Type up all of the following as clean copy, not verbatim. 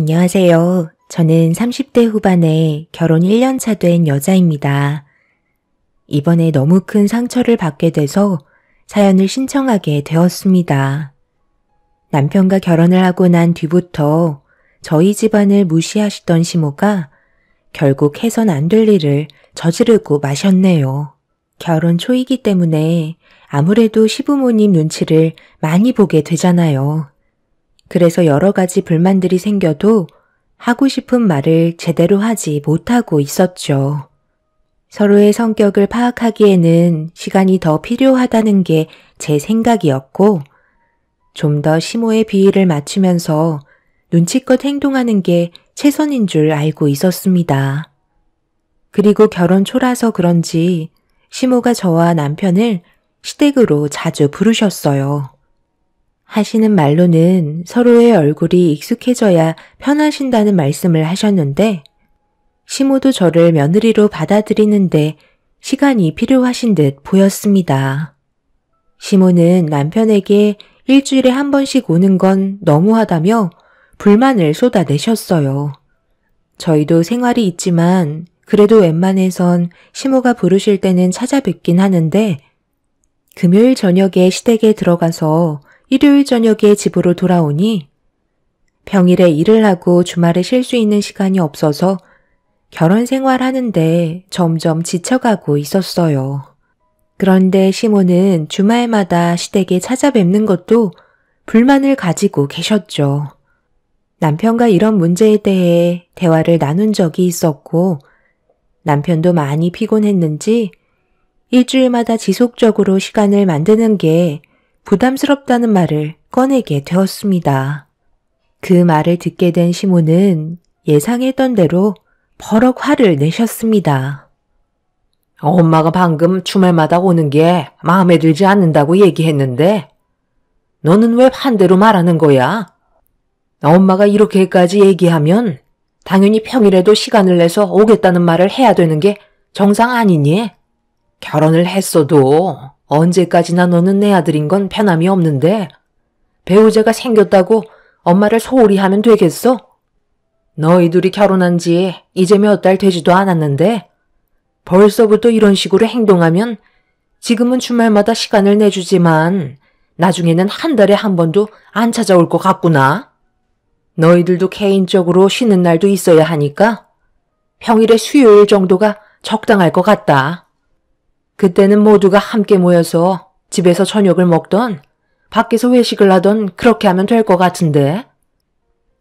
안녕하세요. 저는 30대 후반에 결혼 1년 차 된 여자입니다. 이번에 너무 큰 상처를 받게 돼서 사연을 신청하게 되었습니다. 남편과 결혼을 하고 난 뒤부터 저희 집안을 무시하시던 시모가 결국 해선 안 될 일을 저지르고 마셨네요. 결혼 초이기 때문에 아무래도 시부모님 눈치를 많이 보게 되잖아요. 그래서 여러 가지 불만들이 생겨도 하고 싶은 말을 제대로 하지 못하고 있었죠. 서로의 성격을 파악하기에는 시간이 더 필요하다는 게 제 생각이었고, 좀 더 시모의 비위를 맞추면서 눈치껏 행동하는 게 최선인 줄 알고 있었습니다. 그리고 결혼 초라서 그런지 시모가 저와 남편을 시댁으로 자주 부르셨어요. 하시는 말로는 서로의 얼굴이 익숙해져야 편하신다는 말씀을 하셨는데, 시모도 저를 며느리로 받아들이는데 시간이 필요하신 듯 보였습니다. 시모는 남편에게 일주일에 한 번씩 오는 건 너무하다며 불만을 쏟아내셨어요. 저희도 생활이 있지만 그래도 웬만해선 시모가 부르실 때는 찾아뵙긴 하는데, 금요일 저녁에 시댁에 들어가서 일요일 저녁에 집으로 돌아오니 평일에 일을 하고 주말에 쉴 수 있는 시간이 없어서 결혼 생활하는데 점점 지쳐가고 있었어요. 그런데 시모는 주말마다 시댁에 찾아뵙는 것도 불만을 가지고 계셨죠. 남편과 이런 문제에 대해 대화를 나눈 적이 있었고, 남편도 많이 피곤했는지 일주일마다 지속적으로 시간을 만드는 게 부담스럽다는 말을 꺼내게 되었습니다. 그 말을 듣게 된 시모는 예상했던 대로 버럭 화를 내셨습니다. 엄마가 방금 주말마다 오는 게 마음에 들지 않는다고 얘기했는데 너는 왜 반대로 말하는 거야? 엄마가 이렇게까지 얘기하면 당연히 평일에도 시간을 내서 오겠다는 말을 해야 되는 게 정상 아니니? 결혼을 했어도 언제까지나 너는 내 아들인 건 변함이 없는데 배우자가 생겼다고 엄마를 소홀히 하면 되겠어? 너희 둘이 결혼한 지 이제 몇 달 되지도 않았는데 벌써부터 이런 식으로 행동하면 지금은 주말마다 시간을 내주지만 나중에는 한 달에 한 번도 안 찾아올 것 같구나. 너희들도 개인적으로 쉬는 날도 있어야 하니까 평일에 수요일 정도가 적당할 것 같다. 그때는 모두가 함께 모여서 집에서 저녁을 먹던 밖에서 외식을 하던 그렇게 하면 될 것 같은데.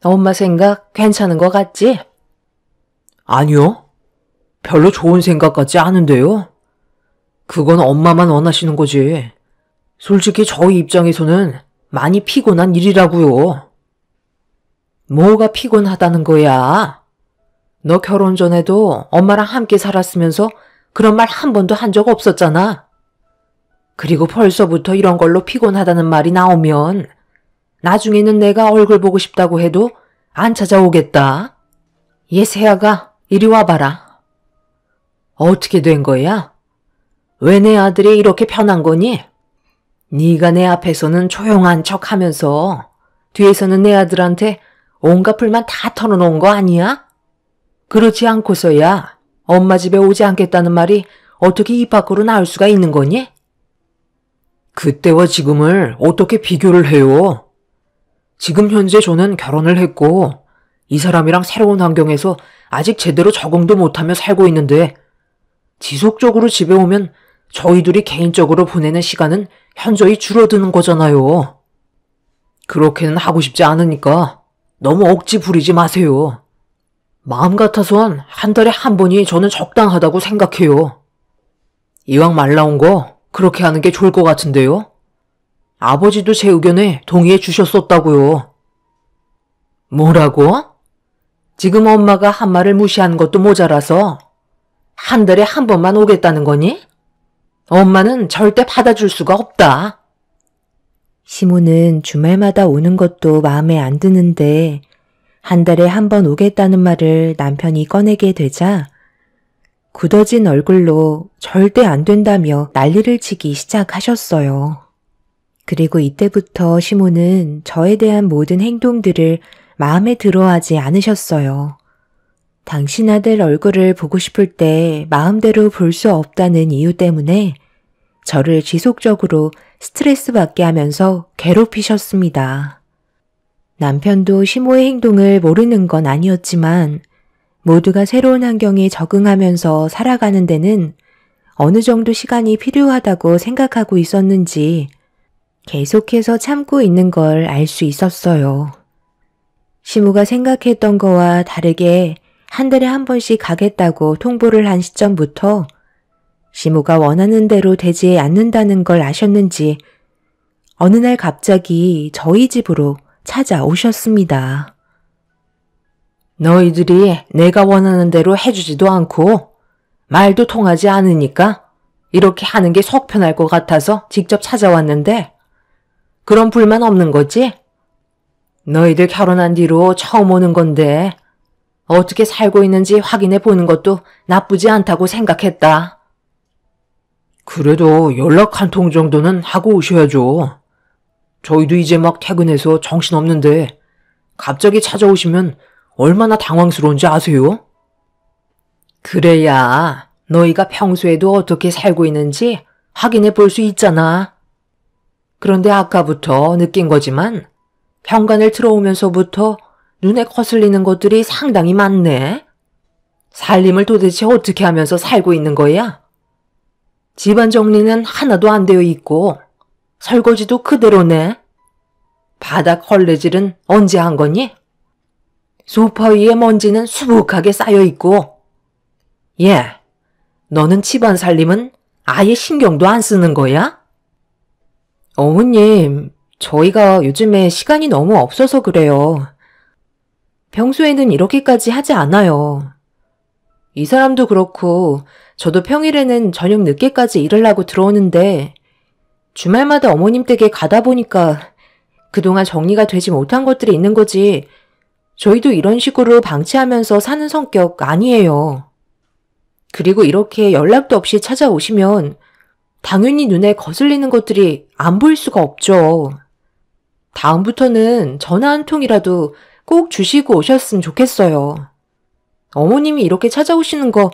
엄마 생각 괜찮은 것 같지? 아니요. 별로 좋은 생각 같지 않은데요. 그건 엄마만 원하시는 거지. 솔직히 저희 입장에서는 많이 피곤한 일이라고요. 뭐가 피곤하다는 거야? 너 결혼 전에도 엄마랑 함께 살았으면서 그런 말 한 번도 한 적 없었잖아. 그리고 벌써부터 이런 걸로 피곤하다는 말이 나오면 나중에는 내가 얼굴 보고 싶다고 해도 안 찾아오겠다. 얘 세아가 이리 와봐라. 어떻게 된 거야? 왜 내 아들이 이렇게 변한 거니? 네가 내 앞에서는 조용한 척 하면서 뒤에서는 내 아들한테 온갖 불만 다 털어놓은 거 아니야? 그렇지 않고서야 엄마 집에 오지 않겠다는 말이 어떻게 입 밖으로 나올 수가 있는 거니? 그때와 지금을 어떻게 비교를 해요? 지금 현재 저는 결혼을 했고 이 사람이랑 새로운 환경에서 아직 제대로 적응도 못하며 살고 있는데 지속적으로 집에 오면 저희 둘이 개인적으로 보내는 시간은 현저히 줄어드는 거잖아요. 그렇게는 하고 싶지 않으니까 너무 억지 부리지 마세요. 마음 같아선 한 달에 한 번이 저는 적당하다고 생각해요. 이왕 말 나온 거 그렇게 하는 게 좋을 것 같은데요. 아버지도 제 의견에 동의해 주셨었다고요. 뭐라고? 지금 엄마가 한 말을 무시하는 것도 모자라서 한 달에 한 번만 오겠다는 거니? 엄마는 절대 받아줄 수가 없다. 시모는 주말마다 오는 것도 마음에 안 드는데 한 달에 한 번 오겠다는 말을 남편이 꺼내게 되자 굳어진 얼굴로 절대 안 된다며 난리를 치기 시작하셨어요. 그리고 이때부터 시모는 저에 대한 모든 행동들을 마음에 들어하지 않으셨어요. 당신 아들 얼굴을 보고 싶을 때 마음대로 볼 수 없다는 이유 때문에 저를 지속적으로 스트레스 받게 하면서 괴롭히셨습니다. 남편도 시모의 행동을 모르는 건 아니었지만 모두가 새로운 환경에 적응하면서 살아가는 데는 어느 정도 시간이 필요하다고 생각하고 있었는지 계속해서 참고 있는 걸 알 수 있었어요. 시모가 생각했던 거와 다르게 한 달에 한 번씩 가겠다고 통보를 한 시점부터 시모가 원하는 대로 되지 않는다는 걸 아셨는지 어느 날 갑자기 저희 집으로 찾아오셨습니다. 너희들이 내가 원하는 대로 해주지도 않고 말도 통하지 않으니까 이렇게 하는 게 속 편할 것 같아서 직접 찾아왔는데 그런 불만 없는 거지? 너희들 결혼한 뒤로 처음 오는 건데 어떻게 살고 있는지 확인해 보는 것도 나쁘지 않다고 생각했다. 그래도 연락 한 통 정도는 하고 오셔야죠. 저희도 이제 막 퇴근해서 정신없는데 갑자기 찾아오시면 얼마나 당황스러운지 아세요? 그래야 너희가 평소에도 어떻게 살고 있는지 확인해 볼 수 있잖아. 그런데 아까부터 느낀 거지만 현관을 들어오면서부터 눈에 거슬리는 것들이 상당히 많네. 살림을 도대체 어떻게 하면서 살고 있는 거야? 집안 정리는 하나도 안 되어 있고 설거지도 그대로네. 바닥 걸레질은 언제 한 거니? 소파 위에 먼지는 수북하게 쌓여 있고. 너는 집안 살림은 아예 신경도 안 쓰는 거야? 어머님, 저희가 요즘에 시간이 너무 없어서 그래요. 평소에는 이렇게까지 하지 않아요. 이 사람도 그렇고 저도 평일에는 저녁 늦게까지 일을 하고 들어오는데 주말마다 어머님 댁에 가다 보니까 그동안 정리가 되지 못한 것들이 있는 거지 저희도 이런 식으로 방치하면서 사는 성격 아니에요. 그리고 이렇게 연락도 없이 찾아오시면 당연히 눈에 거슬리는 것들이 안 보일 수가 없죠. 다음부터는 전화 한 통이라도 꼭 주시고 오셨으면 좋겠어요. 어머님이 이렇게 찾아오시는 거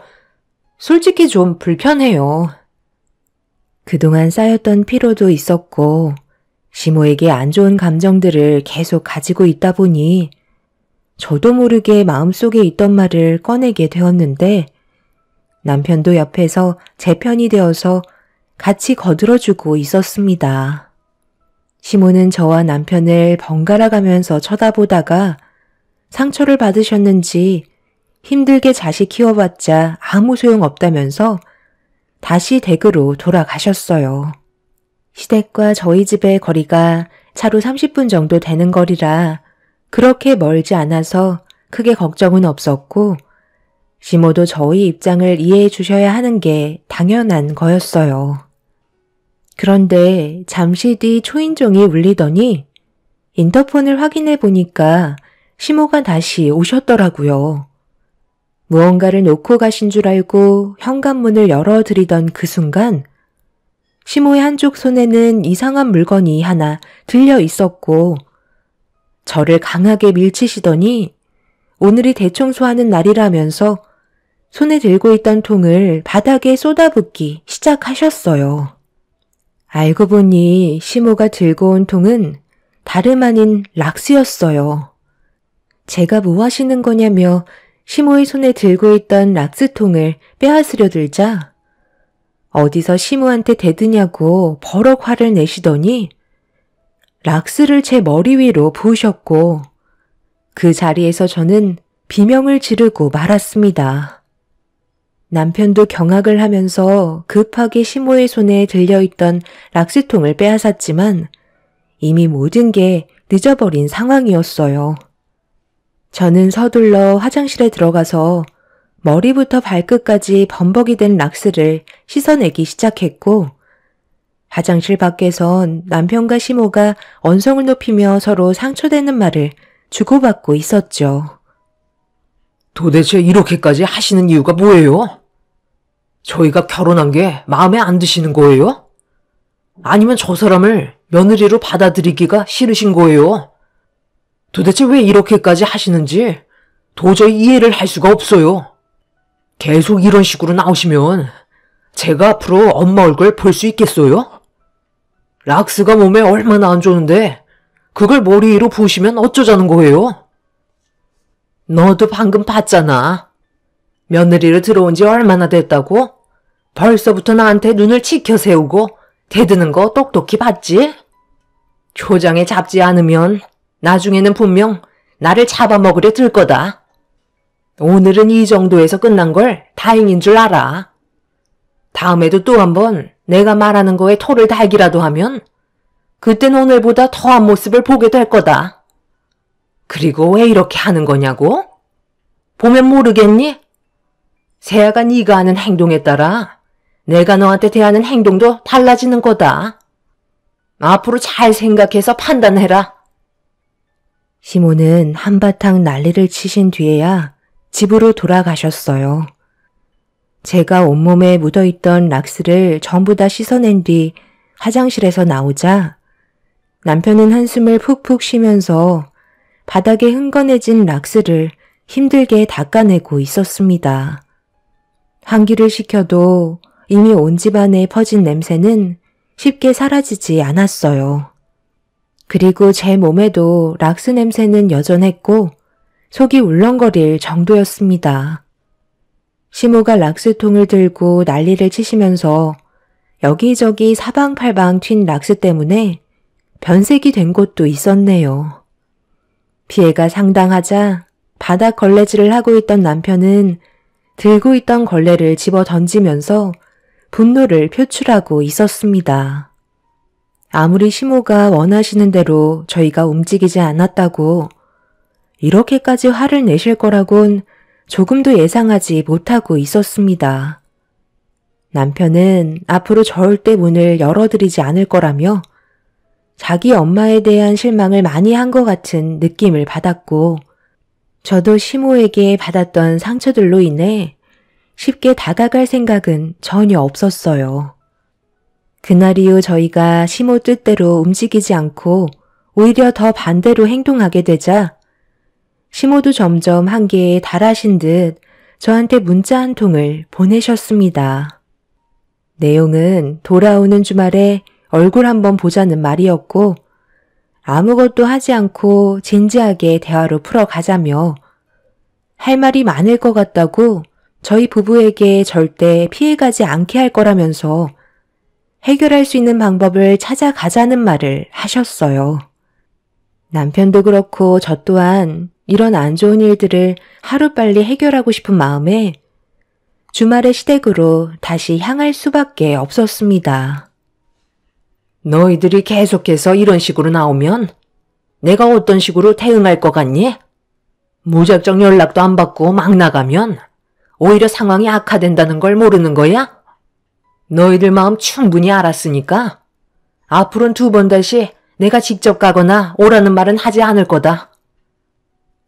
솔직히 좀 불편해요. 그동안 쌓였던 피로도 있었고 시모에게 안 좋은 감정들을 계속 가지고 있다 보니 저도 모르게 마음속에 있던 말을 꺼내게 되었는데 남편도 옆에서 제 편이 되어서 같이 거들어주고 있었습니다. 시모는 저와 남편을 번갈아 가면서 쳐다보다가 상처를 받으셨는지 힘들게 자식 키워봤자 아무 소용없다면서 다시 댁으로 돌아가셨어요. 시댁과 저희 집의 거리가 차로 30분 정도 되는 거리라 그렇게 멀지 않아서 크게 걱정은 없었고 시모도 저희 입장을 이해해 주셔야 하는 게 당연한 거였어요. 그런데 잠시 뒤 초인종이 울리더니 인터폰을 확인해 보니까 시모가 다시 오셨더라고요. 무언가를 놓고 가신 줄 알고 현관문을 열어드리던 그 순간 시모의 한쪽 손에는 이상한 물건이 하나 들려 있었고 저를 강하게 밀치시더니 오늘이 대청소하는 날이라면서 손에 들고 있던 통을 바닥에 쏟아붓기 시작하셨어요. 알고 보니 시모가 들고 온 통은 다름 아닌 락스였어요. 제가 뭐 하시는 거냐며 시모의 손에 들고 있던 락스통을 빼앗으려 들자 어디서 시모한테 대드냐고 버럭 화를 내시더니 락스를 제 머리 위로 부으셨고 그 자리에서 저는 비명을 지르고 말았습니다. 남편도 경악을 하면서 급하게 시모의 손에 들려있던 락스통을 빼앗았지만 이미 모든 게 늦어버린 상황이었어요. 저는 서둘러 화장실에 들어가서 머리부터 발끝까지 범벅이 된 락스를 씻어내기 시작했고 화장실 밖에선 남편과 시모가 언성을 높이며 서로 상처되는 말을 주고받고 있었죠. 도대체 이렇게까지 하시는 이유가 뭐예요? 저희가 결혼한 게 마음에 안 드시는 거예요? 아니면 저 사람을 며느리로 받아들이기가 싫으신 거예요? 도대체 왜 이렇게까지 하시는지 도저히 이해를 할 수가 없어요. 계속 이런 식으로 나오시면 제가 앞으로 엄마 얼굴 볼 수 있겠어요? 락스가 몸에 얼마나 안 좋은데 그걸 머리 위로 부으시면 어쩌자는 거예요? 너도 방금 봤잖아. 며느리로 들어온 지 얼마나 됐다고? 벌써부터 나한테 눈을 치켜 세우고 대드는 거 똑똑히 봤지? 초장에 잡지 않으면 나중에는 분명 나를 잡아먹으려 들 거다. 오늘은 이 정도에서 끝난 걸 다행인 줄 알아. 다음에도 또 한번 내가 말하는 거에 토를 달기라도 하면 그땐 오늘보다 더한 모습을 보게 될 거다. 그리고 왜 이렇게 하는 거냐고? 보면 모르겠니? 세아가 네가 하는 행동에 따라 내가 너한테 대하는 행동도 달라지는 거다. 앞으로 잘 생각해서 판단해라. 시모는 한바탕 난리를 치신 뒤에야 집으로 돌아가셨어요. 제가 온몸에 묻어있던 락스를 전부 다 씻어낸 뒤 화장실에서 나오자 남편은 한숨을 푹푹 쉬면서 바닥에 흥건해진 락스를 힘들게 닦아내고 있었습니다. 환기를 시켜도 이미 온 집안에 퍼진 냄새는 쉽게 사라지지 않았어요. 그리고 제 몸에도 락스 냄새는 여전했고 속이 울렁거릴 정도였습니다. 시모가 락스통을 들고 난리를 치시면서 여기저기 사방팔방 튄 락스 때문에 변색이 된 곳도 있었네요. 피해가 상당하자 바닥 걸레질을 하고 있던 남편은 들고 있던 걸레를 집어 던지면서 분노를 표출하고 있었습니다. 아무리 시모가 원하시는 대로 저희가 움직이지 않았다고 이렇게까지 화를 내실 거라곤 조금도 예상하지 못하고 있었습니다. 남편은 앞으로 절대 문을 열어드리지 않을 거라며 자기 엄마에 대한 실망을 많이 한 것 같은 느낌을 받았고 저도 시모에게 받았던 상처들로 인해 쉽게 다가갈 생각은 전혀 없었어요. 그날 이후 저희가 시모 뜻대로 움직이지 않고 오히려 더 반대로 행동하게 되자 시모도 점점 한계에 달하신 듯 저한테 문자 한 통을 보내셨습니다. 내용은 돌아오는 주말에 얼굴 한번 보자는 말이었고 아무것도 하지 않고 진지하게 대화로 풀어가자며 할 말이 많을 것 같다고 저희 부부에게 절대 피해가지 않게 할 거라면서 해결할 수 있는 방법을 찾아가자는 말을 하셨어요. 남편도 그렇고 저 또한 이런 안 좋은 일들을 하루빨리 해결하고 싶은 마음에 주말의 시댁으로 다시 향할 수밖에 없었습니다. 너희들이 계속해서 이런 식으로 나오면 내가 어떤 식으로 대응할 것 같니? 무작정 연락도 안 받고 막 나가면 오히려 상황이 악화된다는 걸 모르는 거야? 너희들 마음 충분히 알았으니까 앞으로는 2번 다시 내가 직접 가거나 오라는 말은 하지 않을 거다.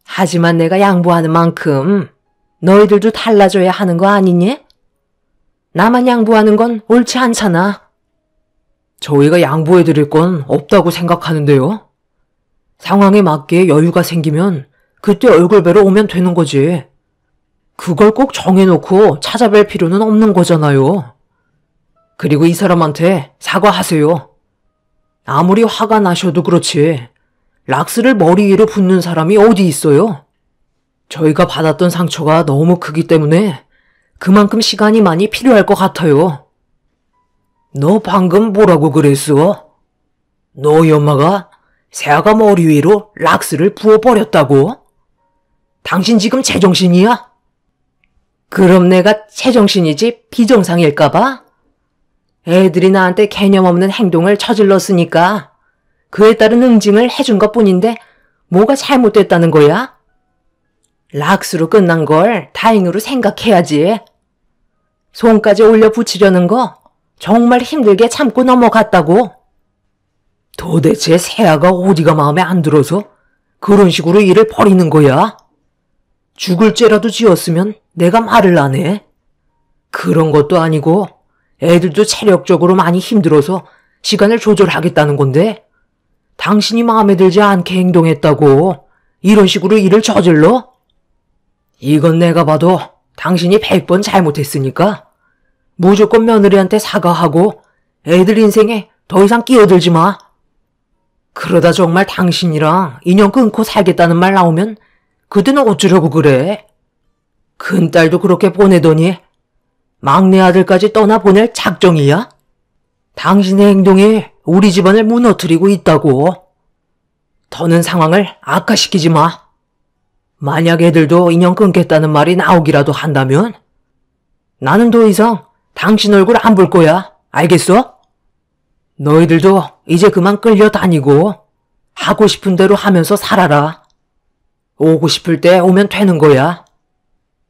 하지만 내가 양보하는 만큼 너희들도 달라져야 하는 거 아니니? 나만 양보하는 건 옳지 않잖아. 저희가 양보해드릴 건 없다고 생각하는데요. 상황에 맞게 여유가 생기면 그때 얼굴 뵈러 오면 되는 거지. 그걸 꼭 정해놓고 찾아뵐 필요는 없는 거잖아요. 그리고 이 사람한테 사과하세요. 아무리 화가 나셔도 그렇지 락스를 머리 위로 붓는 사람이 어디 있어요? 저희가 받았던 상처가 너무 크기 때문에 그만큼 시간이 많이 필요할 것 같아요. 너 방금 뭐라고 그랬어? 너희 엄마가 세아가 머리 위로 락스를 부어버렸다고? 당신 지금 제정신이야? 그럼 내가 제정신이지 비정상일까봐? 애들이 나한테 개념 없는 행동을 저질렀으니까 그에 따른 응징을 해준 것뿐인데 뭐가 잘못됐다는 거야? 락스로 끝난 걸 다행으로 생각해야지. 손까지 올려 붙이려는 거 정말 힘들게 참고 넘어갔다고. 도대체 세아가 어디가 마음에 안 들어서 그런 식으로 일을 벌이는 거야? 죽을 죄라도 지었으면 내가 말을 안 해. 그런 것도 아니고 애들도 체력적으로 많이 힘들어서 시간을 조절하겠다는 건데 당신이 마음에 들지 않게 행동했다고 이런 식으로 일을 저질러? 이건 내가 봐도 당신이 100번 잘못했으니까 무조건 며느리한테 사과하고 애들 인생에 더 이상 끼어들지 마. 그러다 정말 당신이랑 인연 끊고 살겠다는 말 나오면 그때는 어쩌려고 그래? 큰딸도 그렇게 보내더니 막내 아들까지 떠나보낼 작정이야? 당신의 행동이 우리 집안을 무너뜨리고 있다고. 더는 상황을 악화시키지 마. 만약 애들도 인연 끊겠다는 말이 나오기라도 한다면 나는 더 이상 당신 얼굴 안 볼 거야. 알겠어? 너희들도 이제 그만 끌려다니고 하고 싶은 대로 하면서 살아라. 오고 싶을 때 오면 되는 거야.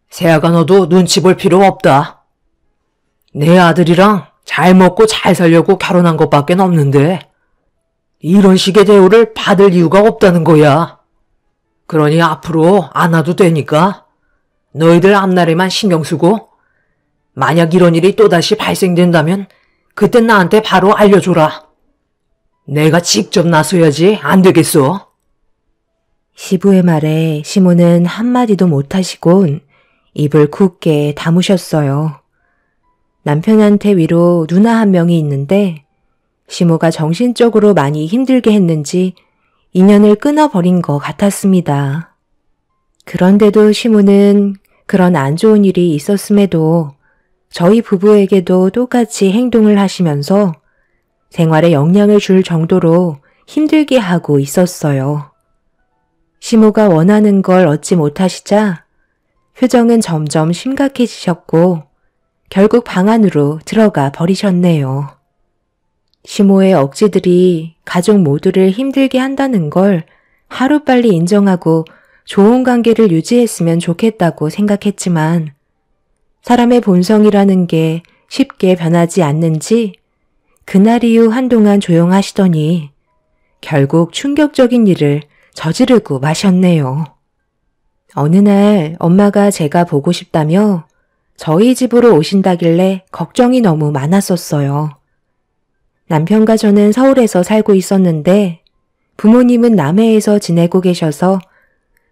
세아가 너도 눈치 볼 필요 없다. 내 아들이랑 잘 먹고 잘 살려고 결혼한 것밖에 없는데 이런 식의 대우를 받을 이유가 없다는 거야. 그러니 앞으로 안 와도 되니까 너희들 앞날에만 신경 쓰고 만약 이런 일이 또다시 발생된다면 그땐 나한테 바로 알려줘라. 내가 직접 나서야지 안 되겠어. 시부의 말에 시모는 한마디도 못하시곤 입을 굳게 다무셨어요. 남편한테 위로 누나 한 명이 있는데 시모가 정신적으로 많이 힘들게 했는지 인연을 끊어버린 것 같았습니다. 그런데도 시모는 그런 안 좋은 일이 있었음에도 저희 부부에게도 똑같이 행동을 하시면서 생활에 영향을 줄 정도로 힘들게 하고 있었어요. 시모가 원하는 걸 얻지 못하시자 표정은 점점 심각해지셨고 결국 방 안으로 들어가 버리셨네요. 시모의 억지들이 가족 모두를 힘들게 한다는 걸 하루빨리 인정하고 좋은 관계를 유지했으면 좋겠다고 생각했지만 사람의 본성이라는 게 쉽게 변하지 않는지 그날 이후 한동안 조용하시더니 결국 충격적인 일을 저지르고 마셨네요. 어느 날 엄마가 제가 보고 싶다며 저희 집으로 오신다길래 걱정이 너무 많았었어요. 남편과 저는 서울에서 살고 있었는데 부모님은 남해에서 지내고 계셔서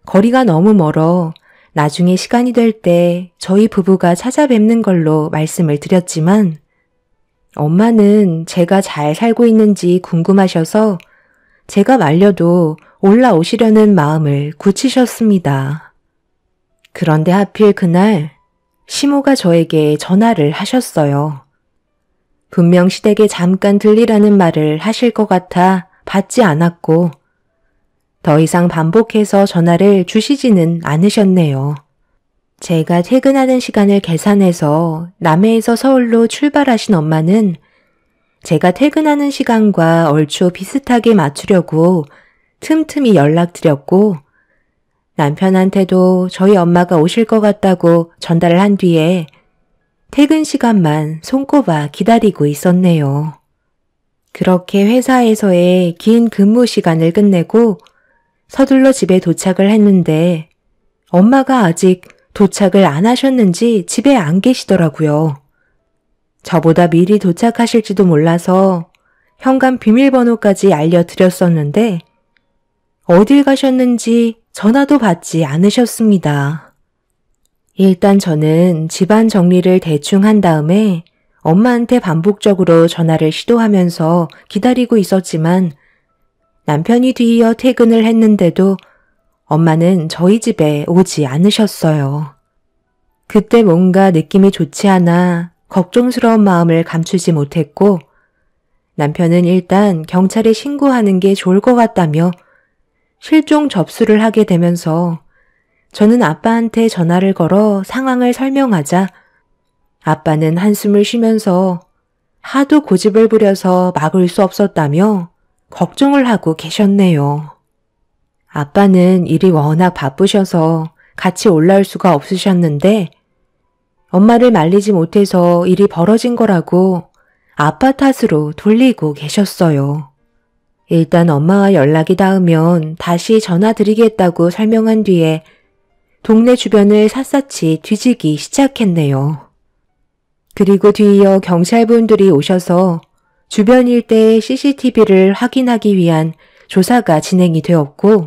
거리가 너무 멀어 나중에 시간이 될 때 저희 부부가 찾아뵙는 걸로 말씀을 드렸지만 엄마는 제가 잘 살고 있는지 궁금하셔서 제가 말려도 올라오시려는 마음을 굳히셨습니다. 그런데 하필 그날 시모가 저에게 전화를 하셨어요. 분명 시댁에 잠깐 들리라는 말을 하실 것 같아 받지 않았고 더 이상 반복해서 전화를 주시지는 않으셨네요. 제가 퇴근하는 시간을 계산해서 남해에서 서울로 출발하신 엄마는 제가 퇴근하는 시간과 얼추 비슷하게 맞추려고 틈틈이 연락드렸고 남편한테도 저희 엄마가 오실 것 같다고 전달을 한 뒤에 퇴근 시간만 손꼽아 기다리고 있었네요. 그렇게 회사에서의 긴 근무 시간을 끝내고 서둘러 집에 도착을 했는데 엄마가 아직 도착을 안 하셨는지 집에 안 계시더라고요. 저보다 미리 도착하실지도 몰라서 현관 비밀번호까지 알려드렸었는데 어딜 가셨는지 전화도 받지 않으셨습니다. 일단 저는 집안 정리를 대충 한 다음에 엄마한테 반복적으로 전화를 시도하면서 기다리고 있었지만 남편이 뒤이어 퇴근을 했는데도 엄마는 저희 집에 오지 않으셨어요. 그때 뭔가 느낌이 좋지 않아 걱정스러운 마음을 감추지 못했고 남편은 일단 경찰에 신고하는 게 좋을 것 같다며 실종 접수를 하게 되면서 저는 아빠한테 전화를 걸어 상황을 설명하자 아빠는 한숨을 쉬면서 하도 고집을 부려서 막을 수 없었다며 걱정을 하고 계셨네요. 아빠는 일이 워낙 바쁘셔서 같이 올라올 수가 없으셨는데 엄마를 말리지 못해서 일이 벌어진 거라고 아빠 탓으로 돌리고 계셨어요. 일단 엄마와 연락이 닿으면 다시 전화드리겠다고 설명한 뒤에 동네 주변을 샅샅이 뒤지기 시작했네요. 그리고 뒤이어 경찰분들이 오셔서 주변 일대의 CCTV를 확인하기 위한 조사가 진행이 되었고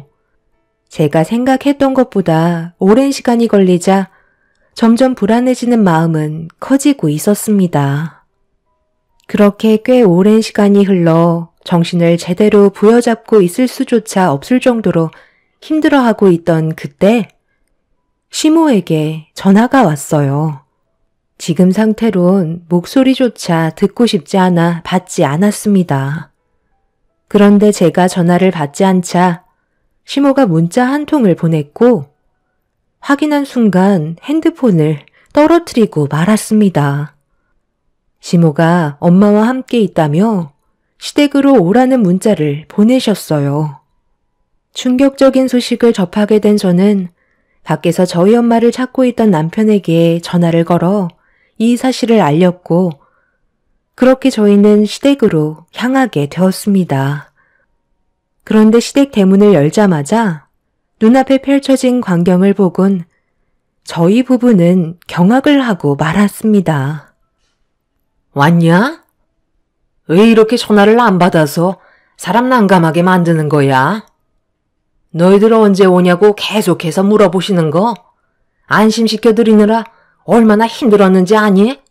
제가 생각했던 것보다 오랜 시간이 걸리자 점점 불안해지는 마음은 커지고 있었습니다. 그렇게 꽤 오랜 시간이 흘러 정신을 제대로 부여잡고 있을 수조차 없을 정도로 힘들어하고 있던 그때 시모에게 전화가 왔어요. 지금 상태론 목소리조차 듣고 싶지 않아 받지 않았습니다. 그런데 제가 전화를 받지 않자 시모가 문자 한 통을 보냈고 확인한 순간 핸드폰을 떨어뜨리고 말았습니다. 시모가 엄마와 함께 있다며 시댁으로 오라는 문자를 보내셨어요. 충격적인 소식을 접하게 된 저는 밖에서 저희 엄마를 찾고 있던 남편에게 전화를 걸어 이 사실을 알렸고 그렇게 저희는 시댁으로 향하게 되었습니다. 그런데 시댁 대문을 열자마자 눈앞에 펼쳐진 광경을 보곤 저희 부부는 경악을 하고 말았습니다. 왔냐? 왜 이렇게 전화를 안 받아서 사람 난감하게 만드는 거야? 너희들 언제 오냐고 계속해서 물어보시는 거 안심시켜드리느라 얼마나 힘들었는지 아니?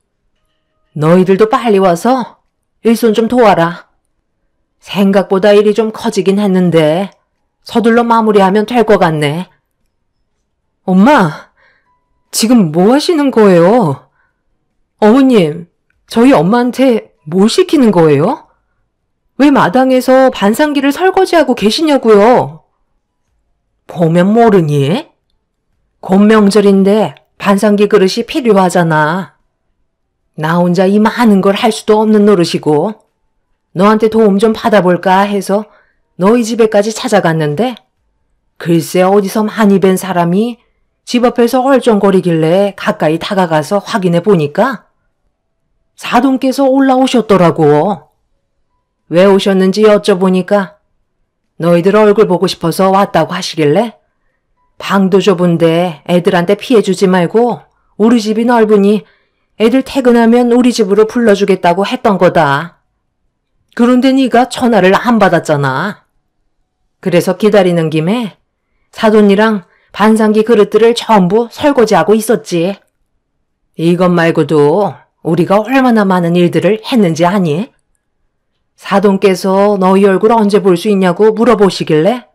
너희들도 빨리 와서 일손 좀 도와라. 생각보다 일이 좀 커지긴 했는데 서둘러 마무리하면 될 것 같네. 엄마, 지금 뭐 하시는 거예요? 어머님, 저희 엄마한테 뭘 시키는 거예요? 왜 마당에서 반상기를 설거지하고 계시냐고요? 보면 모르니? 곧 명절인데 반상기 그릇이 필요하잖아. 나 혼자 이 많은 걸 할 수도 없는 노릇이고 너한테 도움 좀 받아볼까 해서 너희 집에까지 찾아갔는데 글쎄 어디서 많이 뵌 사람이 집 앞에서 얼쩡거리길래 가까이 다가가서 확인해 보니까 사돈께서 올라오셨더라고. 왜 오셨는지 여쭤보니까 너희들 얼굴 보고 싶어서 왔다고 하시길래 방도 좁은데 애들한테 피해주지 말고 우리 집이 넓으니 애들 퇴근하면 우리 집으로 불러주겠다고 했던 거다. 그런데 네가 전화를 안 받았잖아. 그래서 기다리는 김에 사돈이랑 반상기 그릇들을 전부 설거지하고 있었지. 이것 말고도 우리가 얼마나 많은 일들을 했는지 아니? 사돈께서 너희 얼굴 언제 볼 수 있냐고 물어보시길래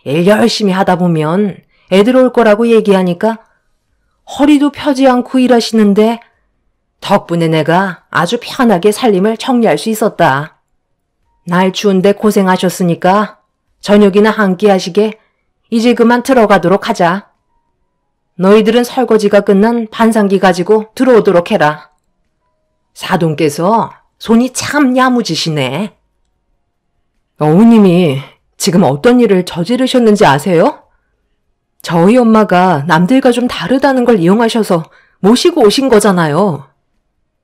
일 열심히 하다 보면 애들 올 거라고 얘기하니까 허리도 펴지 않고 일하시는데 덕분에 내가 아주 편하게 살림을 정리할 수 있었다. 날 추운데 고생하셨으니까 저녁이나 한 끼 하시게 이제 그만 들어가도록 하자. 너희들은 설거지가 끝난 반상기 가지고 들어오도록 해라. 사돈께서 손이 참 야무지시네. 어머님이 지금 어떤 일을 저지르셨는지 아세요? 저희 엄마가 남들과 좀 다르다는 걸 이용하셔서 모시고 오신 거잖아요.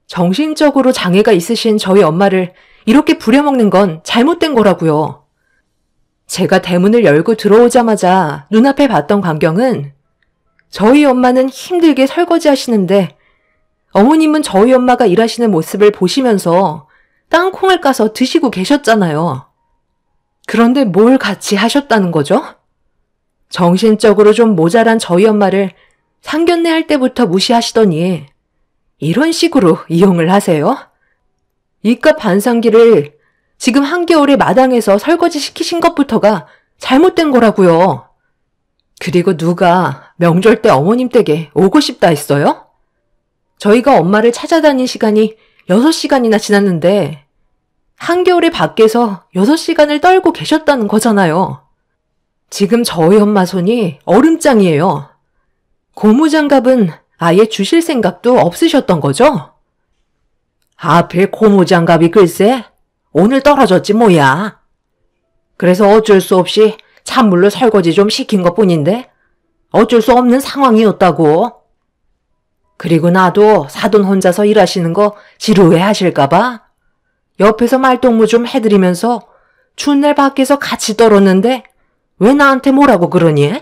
정신적으로 장애가 있으신 저희 엄마를 이렇게 부려먹는 건 잘못된 거라고요. 제가 대문을 열고 들어오자마자 눈앞에 봤던 광경은 저희 엄마는 힘들게 설거지 하시는데 어머님은 저희 엄마가 일하시는 모습을 보시면서 땅콩을 까서 드시고 계셨잖아요. 그런데 뭘 같이 하셨다는 거죠? 정신적으로 좀 모자란 저희 엄마를 상견례 할 때부터 무시하시더니 이런 식으로 이용을 하세요? 이깟 반상기를 지금 한겨울에 마당에서 설거지 시키신 것부터가 잘못된 거라고요. 그리고 누가 명절 때 어머님 댁에 오고 싶다 했어요? 저희가 엄마를 찾아다닌 시간이 6시간이나 지났는데 한겨울에 밖에서 6시간을 떨고 계셨다는 거잖아요. 지금 저희 엄마 손이 얼음장이에요. 고무장갑은 아예 주실 생각도 없으셨던 거죠? 하필 고무장갑이 글쎄 오늘 떨어졌지 뭐야. 그래서 어쩔 수 없이 찬물로 설거지 좀 시킨 것뿐인데 어쩔 수 없는 상황이었다고. 그리고 나도 사돈 혼자서 일하시는 거 지루해 하실까봐 옆에서 말동무 좀 해드리면서 추운 날 밖에서 같이 떨었는데 왜 나한테 뭐라고 그러니?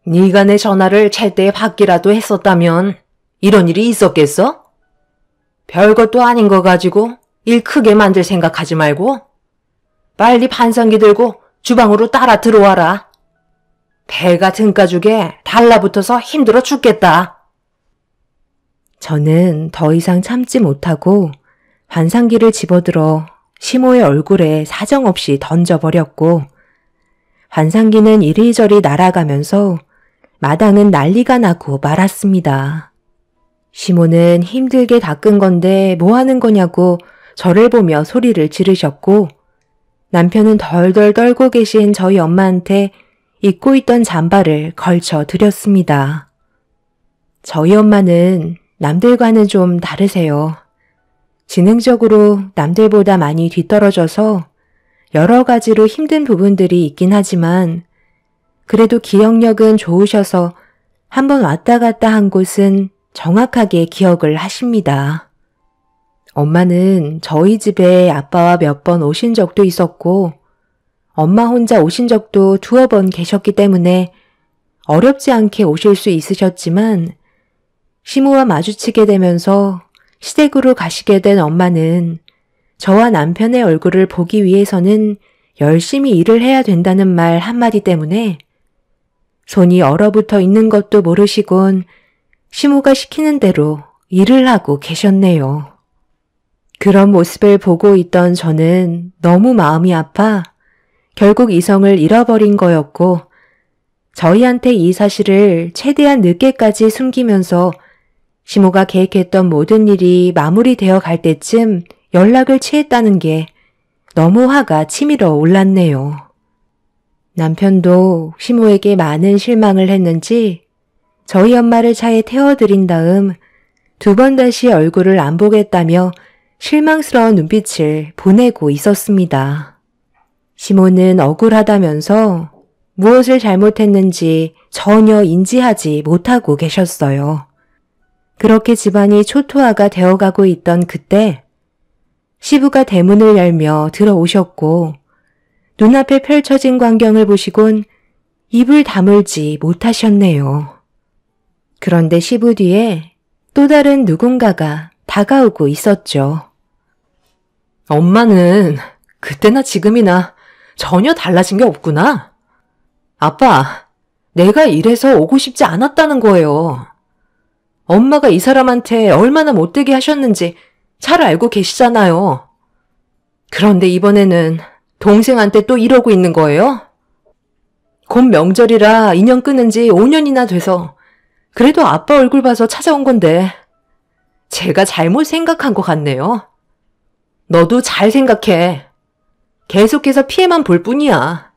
네가 내 전화를 제때 받기라도 했었다면 이런 일이 있었겠어? 별것도 아닌 거 가지고 일 크게 만들 생각하지 말고 빨리 반상기 들고 주방으로 따라 들어와라. 배가 등가죽에 달라붙어서 힘들어 죽겠다. 저는 더 이상 참지 못하고 환상기를 집어들어 시모의 얼굴에 사정없이 던져버렸고 환상기는 이리저리 날아가면서 마당은 난리가 나고 말았습니다. 시모는 힘들게 닦은 건데 뭐 하는 거냐고 저를 보며 소리를 지르셨고 남편은 덜덜 떨고 계신 저희 엄마한테 입고 있던 잠바를 걸쳐 드렸습니다. 저희 엄마는 남들과는 좀 다르세요. 지능적으로 남들보다 많이 뒤떨어져서 여러 가지로 힘든 부분들이 있긴 하지만 그래도 기억력은 좋으셔서 한번 왔다 갔다 한 곳은 정확하게 기억을 하십니다. 엄마는 저희 집에 아빠와 몇 번 오신 적도 있었고 엄마 혼자 오신 적도 2번 계셨기 때문에 어렵지 않게 오실 수 있으셨지만 시모와 마주치게 되면서 시댁으로 가시게 된 엄마는 저와 남편의 얼굴을 보기 위해서는 열심히 일을 해야 된다는 말 한마디 때문에 손이 얼어붙어 있는 것도 모르시곤 시모가 시키는 대로 일을 하고 계셨네요. 그런 모습을 보고 있던 저는 너무 마음이 아파 결국 이성을 잃어버린 거였고 저희한테 이 사실을 최대한 늦게까지 숨기면서 시모가 계획했던 모든 일이 마무리되어 갈 때쯤 연락을 취했다는 게 너무 화가 치밀어 올랐네요. 남편도 시모에게 많은 실망을 했는지 저희 엄마를 차에 태워드린 다음 2번 다시 얼굴을 안 보겠다며 실망스러운 눈빛을 보내고 있었습니다. 시모는 억울하다면서 무엇을 잘못했는지 전혀 인지하지 못하고 계셨어요. 그렇게 집안이 초토화가 되어가고 있던 그때 시부가 대문을 열며 들어오셨고 눈앞에 펼쳐진 광경을 보시곤 입을 다물지 못하셨네요. 그런데 시부 뒤에 또 다른 누군가가 다가오고 있었죠. 엄마는 그때나 지금이나 전혀 달라진 게 없구나. 아빠, 내가 이래서 오고 싶지 않았다는 거예요. 엄마가 이 사람한테 얼마나 못되게 하셨는지 잘 알고 계시잖아요. 그런데 이번에는 동생한테 또 이러고 있는 거예요? 곧 명절이라 인연 끊은 지 5년이나 돼서 그래도 아빠 얼굴 봐서 찾아온 건데 제가 잘못 생각한 것 같네요. 너도 잘 생각해. 계속해서 피해만 볼 뿐이야.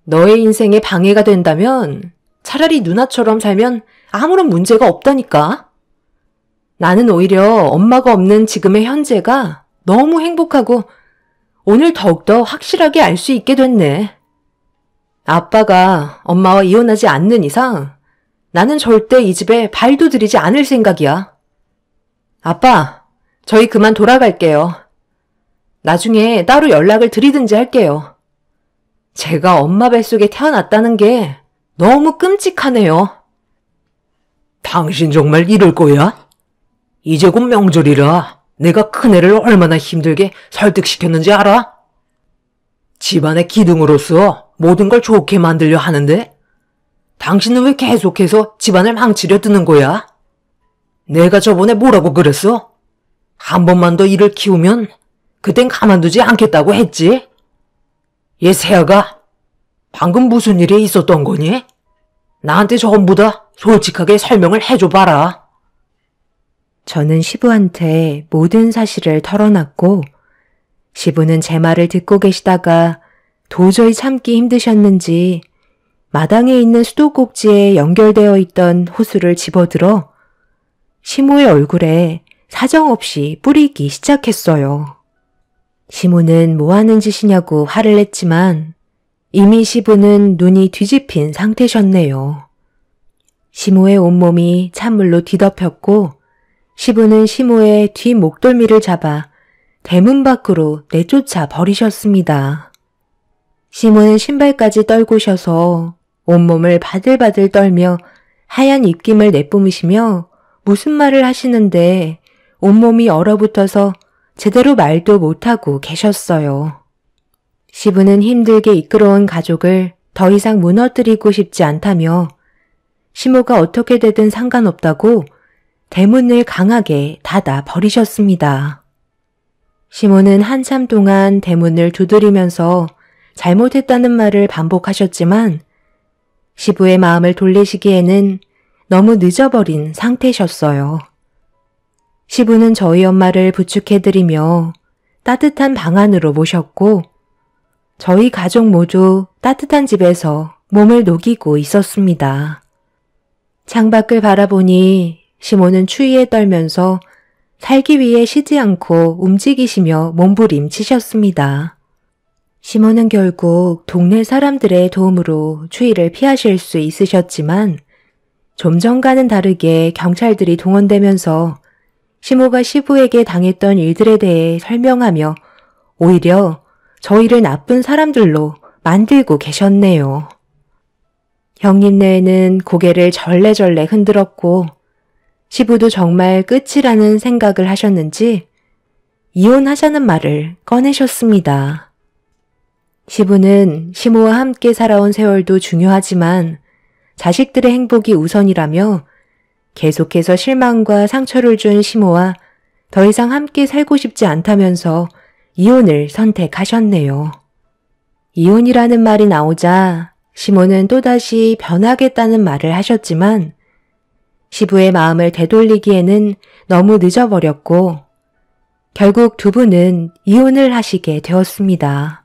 너의 인생에 방해가 된다면 차라리 누나처럼 살면 아무런 문제가 없다니까. 나는 오히려 엄마가 없는 지금의 현재가 너무 행복하고 오늘 더욱더 확실하게 알 수 있게 됐네. 아빠가 엄마와 이혼하지 않는 이상 나는 절대 이 집에 발도 들이지 않을 생각이야. 아빠, 저희 그만 돌아갈게요. 나중에 따로 연락을 드리든지 할게요. 제가 엄마 뱃속에 태어났다는 게 너무 끔찍하네요. 당신 정말 이럴 거야? 이제 곧 명절이라 내가 큰애를 얼마나 힘들게 설득시켰는지 알아? 집안의 기둥으로서 모든 걸 좋게 만들려 하는데 당신은 왜 계속해서 집안을 망치려 드는 거야? 내가 저번에 뭐라고 그랬어? 한 번만 더 일을 키우면 그땐 가만두지 않겠다고 했지? 얘 세아가 방금 무슨 일이 있었던 거니? 나한테 전부 다 솔직하게 설명을 해줘봐라. 저는 시부한테 모든 사실을 털어놨고 시부는 제 말을 듣고 계시다가 도저히 참기 힘드셨는지 마당에 있는 수도꼭지에 연결되어 있던 호수를 집어들어 시모의 얼굴에 사정없이 뿌리기 시작했어요. 시모는 뭐 하는 짓이냐고 화를 냈지만 이미 시부는 눈이 뒤집힌 상태셨네요. 시모의 온몸이 찬물로 뒤덮였고 시부는 시모의 뒤 목덜미를 잡아 대문 밖으로 내쫓아 버리셨습니다. 시모는 신발까지 떨구셔서 온몸을 바들바들 떨며 하얀 입김을 내뿜으시며 무슨 말을 하시는데 온몸이 얼어붙어서 제대로 말도 못하고 계셨어요. 시부는 힘들게 이끌어온 가족을 더 이상 무너뜨리고 싶지 않다며 시모가 어떻게 되든 상관없다고 대문을 강하게 닫아 버리셨습니다. 시모는 한참 동안 대문을 두드리면서 잘못했다는 말을 반복하셨지만 시부의 마음을 돌리시기에는 너무 늦어버린 상태셨어요. 시부는 저희 엄마를 부축해드리며 따뜻한 방 안으로 모셨고 저희 가족 모두 따뜻한 집에서 몸을 녹이고 있었습니다. 창밖을 바라보니 시모는 추위에 떨면서 살기 위해 쉬지 않고 움직이시며 몸부림치셨습니다. 시모는 결국 동네 사람들의 도움으로 추위를 피하실 수 있으셨지만 좀 전과는 다르게 경찰들이 동원되면서 시모가 시부에게 당했던 일들에 대해 설명하며 오히려 저희를 나쁜 사람들로 만들고 계셨네요. 형님네는 고개를 절레절레 흔들었고 시부도 정말 끝이라는 생각을 하셨는지 이혼하자는 말을 꺼내셨습니다. 시부는 시모와 함께 살아온 세월도 중요하지만 자식들의 행복이 우선이라며 계속해서 실망과 상처를 준 시모와 더 이상 함께 살고 싶지 않다면서 이혼을 선택하셨네요. 이혼이라는 말이 나오자 시모는 또다시 변하겠다는 말을 하셨지만 시부의 마음을 되돌리기에는 너무 늦어버렸고 결국 두 분은 이혼을 하시게 되었습니다.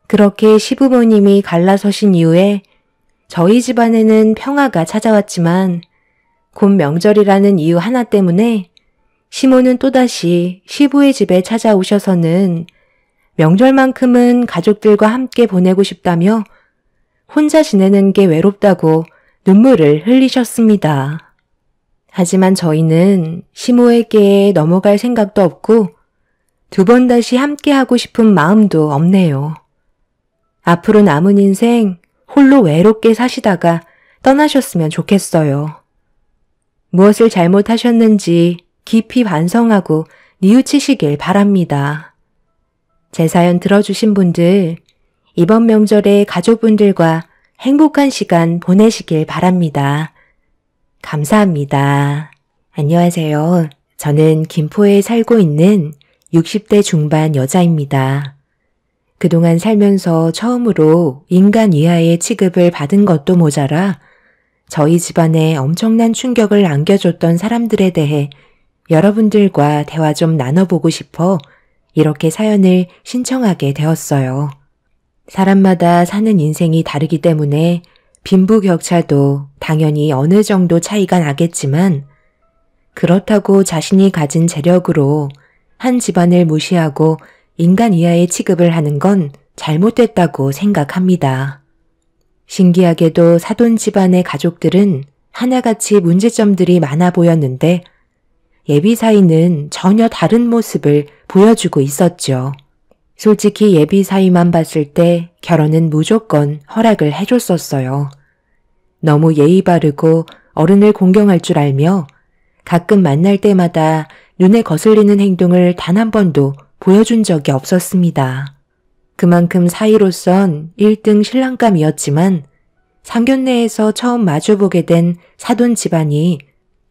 그렇게 시부모님이 갈라서신 이후에 저희 집안에는 평화가 찾아왔지만 곧 명절이라는 이유 하나 때문에 시모는 또다시 시부의 집에 찾아오셔서는 명절만큼은 가족들과 함께 보내고 싶다며 혼자 지내는 게 외롭다고 눈물을 흘리셨습니다. 하지만 저희는 시모에게 넘어갈 생각도 없고 두 번 다시 함께하고 싶은 마음도 없네요. 앞으로 남은 인생 홀로 외롭게 사시다가 떠나셨으면 좋겠어요. 무엇을 잘못하셨는지 깊이 반성하고 뉘우치시길 바랍니다. 제 사연 들어주신 분들, 이번 명절에 가족분들과 행복한 시간 보내시길 바랍니다. 감사합니다. 안녕하세요. 저는 김포에 살고 있는 60대 중반 여자입니다. 그동안 살면서 처음으로 인간 이하의 취급을 받은 것도 모자라 저희 집안에 엄청난 충격을 안겨줬던 사람들에 대해 여러분들과 대화 좀 나눠보고 싶어 이렇게 사연을 신청하게 되었어요. 사람마다 사는 인생이 다르기 때문에 빈부격차도 당연히 어느 정도 차이가 나겠지만 그렇다고 자신이 가진 재력으로 한 집안을 무시하고 인간 이하의 취급을 하는 건 잘못됐다고 생각합니다. 신기하게도 사돈 집안의 가족들은 하나같이 문제점들이 많아 보였는데 예비 사이는 전혀 다른 모습을 보여주고 있었죠. 솔직히 예비 사이만 봤을 때 결혼은 무조건 허락을 해줬었어요. 너무 예의 바르고 어른을 공경할 줄 알며 가끔 만날 때마다 눈에 거슬리는 행동을 단 한 번도 보여준 적이 없었습니다. 그만큼 사이로선 1등 신랑감이었지만 상견례에서 처음 마주보게 된 사돈 집안이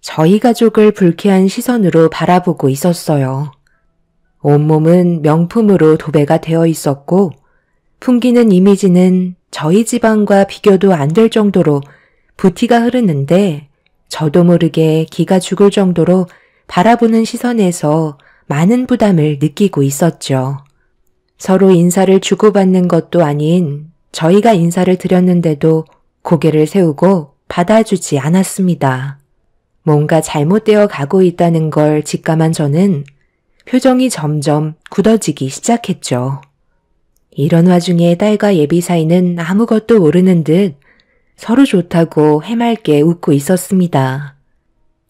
저희 가족을 불쾌한 시선으로 바라보고 있었어요. 온몸은 명품으로 도배가 되어 있었고 풍기는 이미지는 저희 집안과 비교도 안 될 정도로 부티가 흐르는데 저도 모르게 기가 죽을 정도로 바라보는 시선에서 많은 부담을 느끼고 있었죠. 서로 인사를 주고받는 것도 아닌 저희가 인사를 드렸는데도 고개를 세우고 받아주지 않았습니다. 뭔가 잘못되어 가고 있다는 걸 직감한 저는 표정이 점점 굳어지기 시작했죠. 이런 와중에 딸과 예비 사이는 아무것도 모르는 듯 서로 좋다고 해맑게 웃고 있었습니다.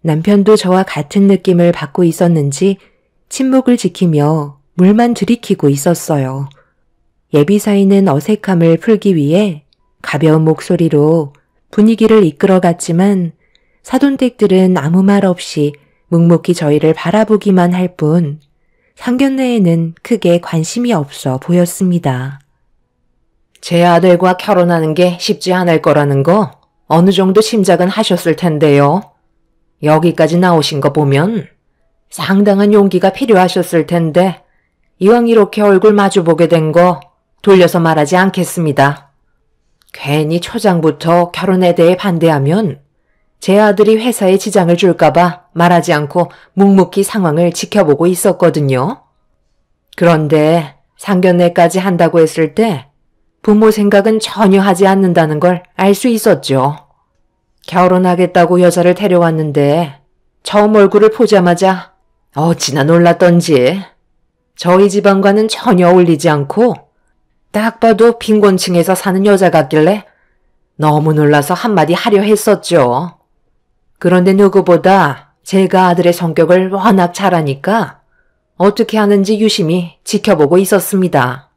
남편도 저와 같은 느낌을 받고 있었는지 침묵을 지키며 물만 들이키고 있었어요. 예비 사이는 어색함을 풀기 위해 가벼운 목소리로 분위기를 이끌어갔지만 사돈댁들은 아무 말 없이 묵묵히 저희를 바라보기만 할 뿐 상견례에는 크게 관심이 없어 보였습니다. 제 아들과 결혼하는 게 쉽지 않을 거라는 거 어느 정도 짐작은 하셨을 텐데요. 여기까지 나오신 거 보면 상당한 용기가 필요하셨을 텐데 이왕 이렇게 얼굴 마주보게 된 거 돌려서 말하지 않겠습니다. 괜히 초장부터 결혼에 대해 반대하면 제 아들이 회사에 지장을 줄까봐 말하지 않고 묵묵히 상황을 지켜보고 있었거든요. 그런데 상견례까지 한다고 했을 때 부모 생각은 전혀 하지 않는다는 걸 알 수 있었죠. 결혼하겠다고 여자를 데려왔는데 처음 얼굴을 보자마자 어찌나 놀랐던지 저희 집안과는 전혀 어울리지 않고 딱 봐도 빈곤층에서 사는 여자 같길래 너무 놀라서 한마디 하려 했었죠. 그런데 누구보다 제가 아들의 성격을 워낙 잘 아니까 어떻게 하는지 유심히 지켜보고 있었습니다.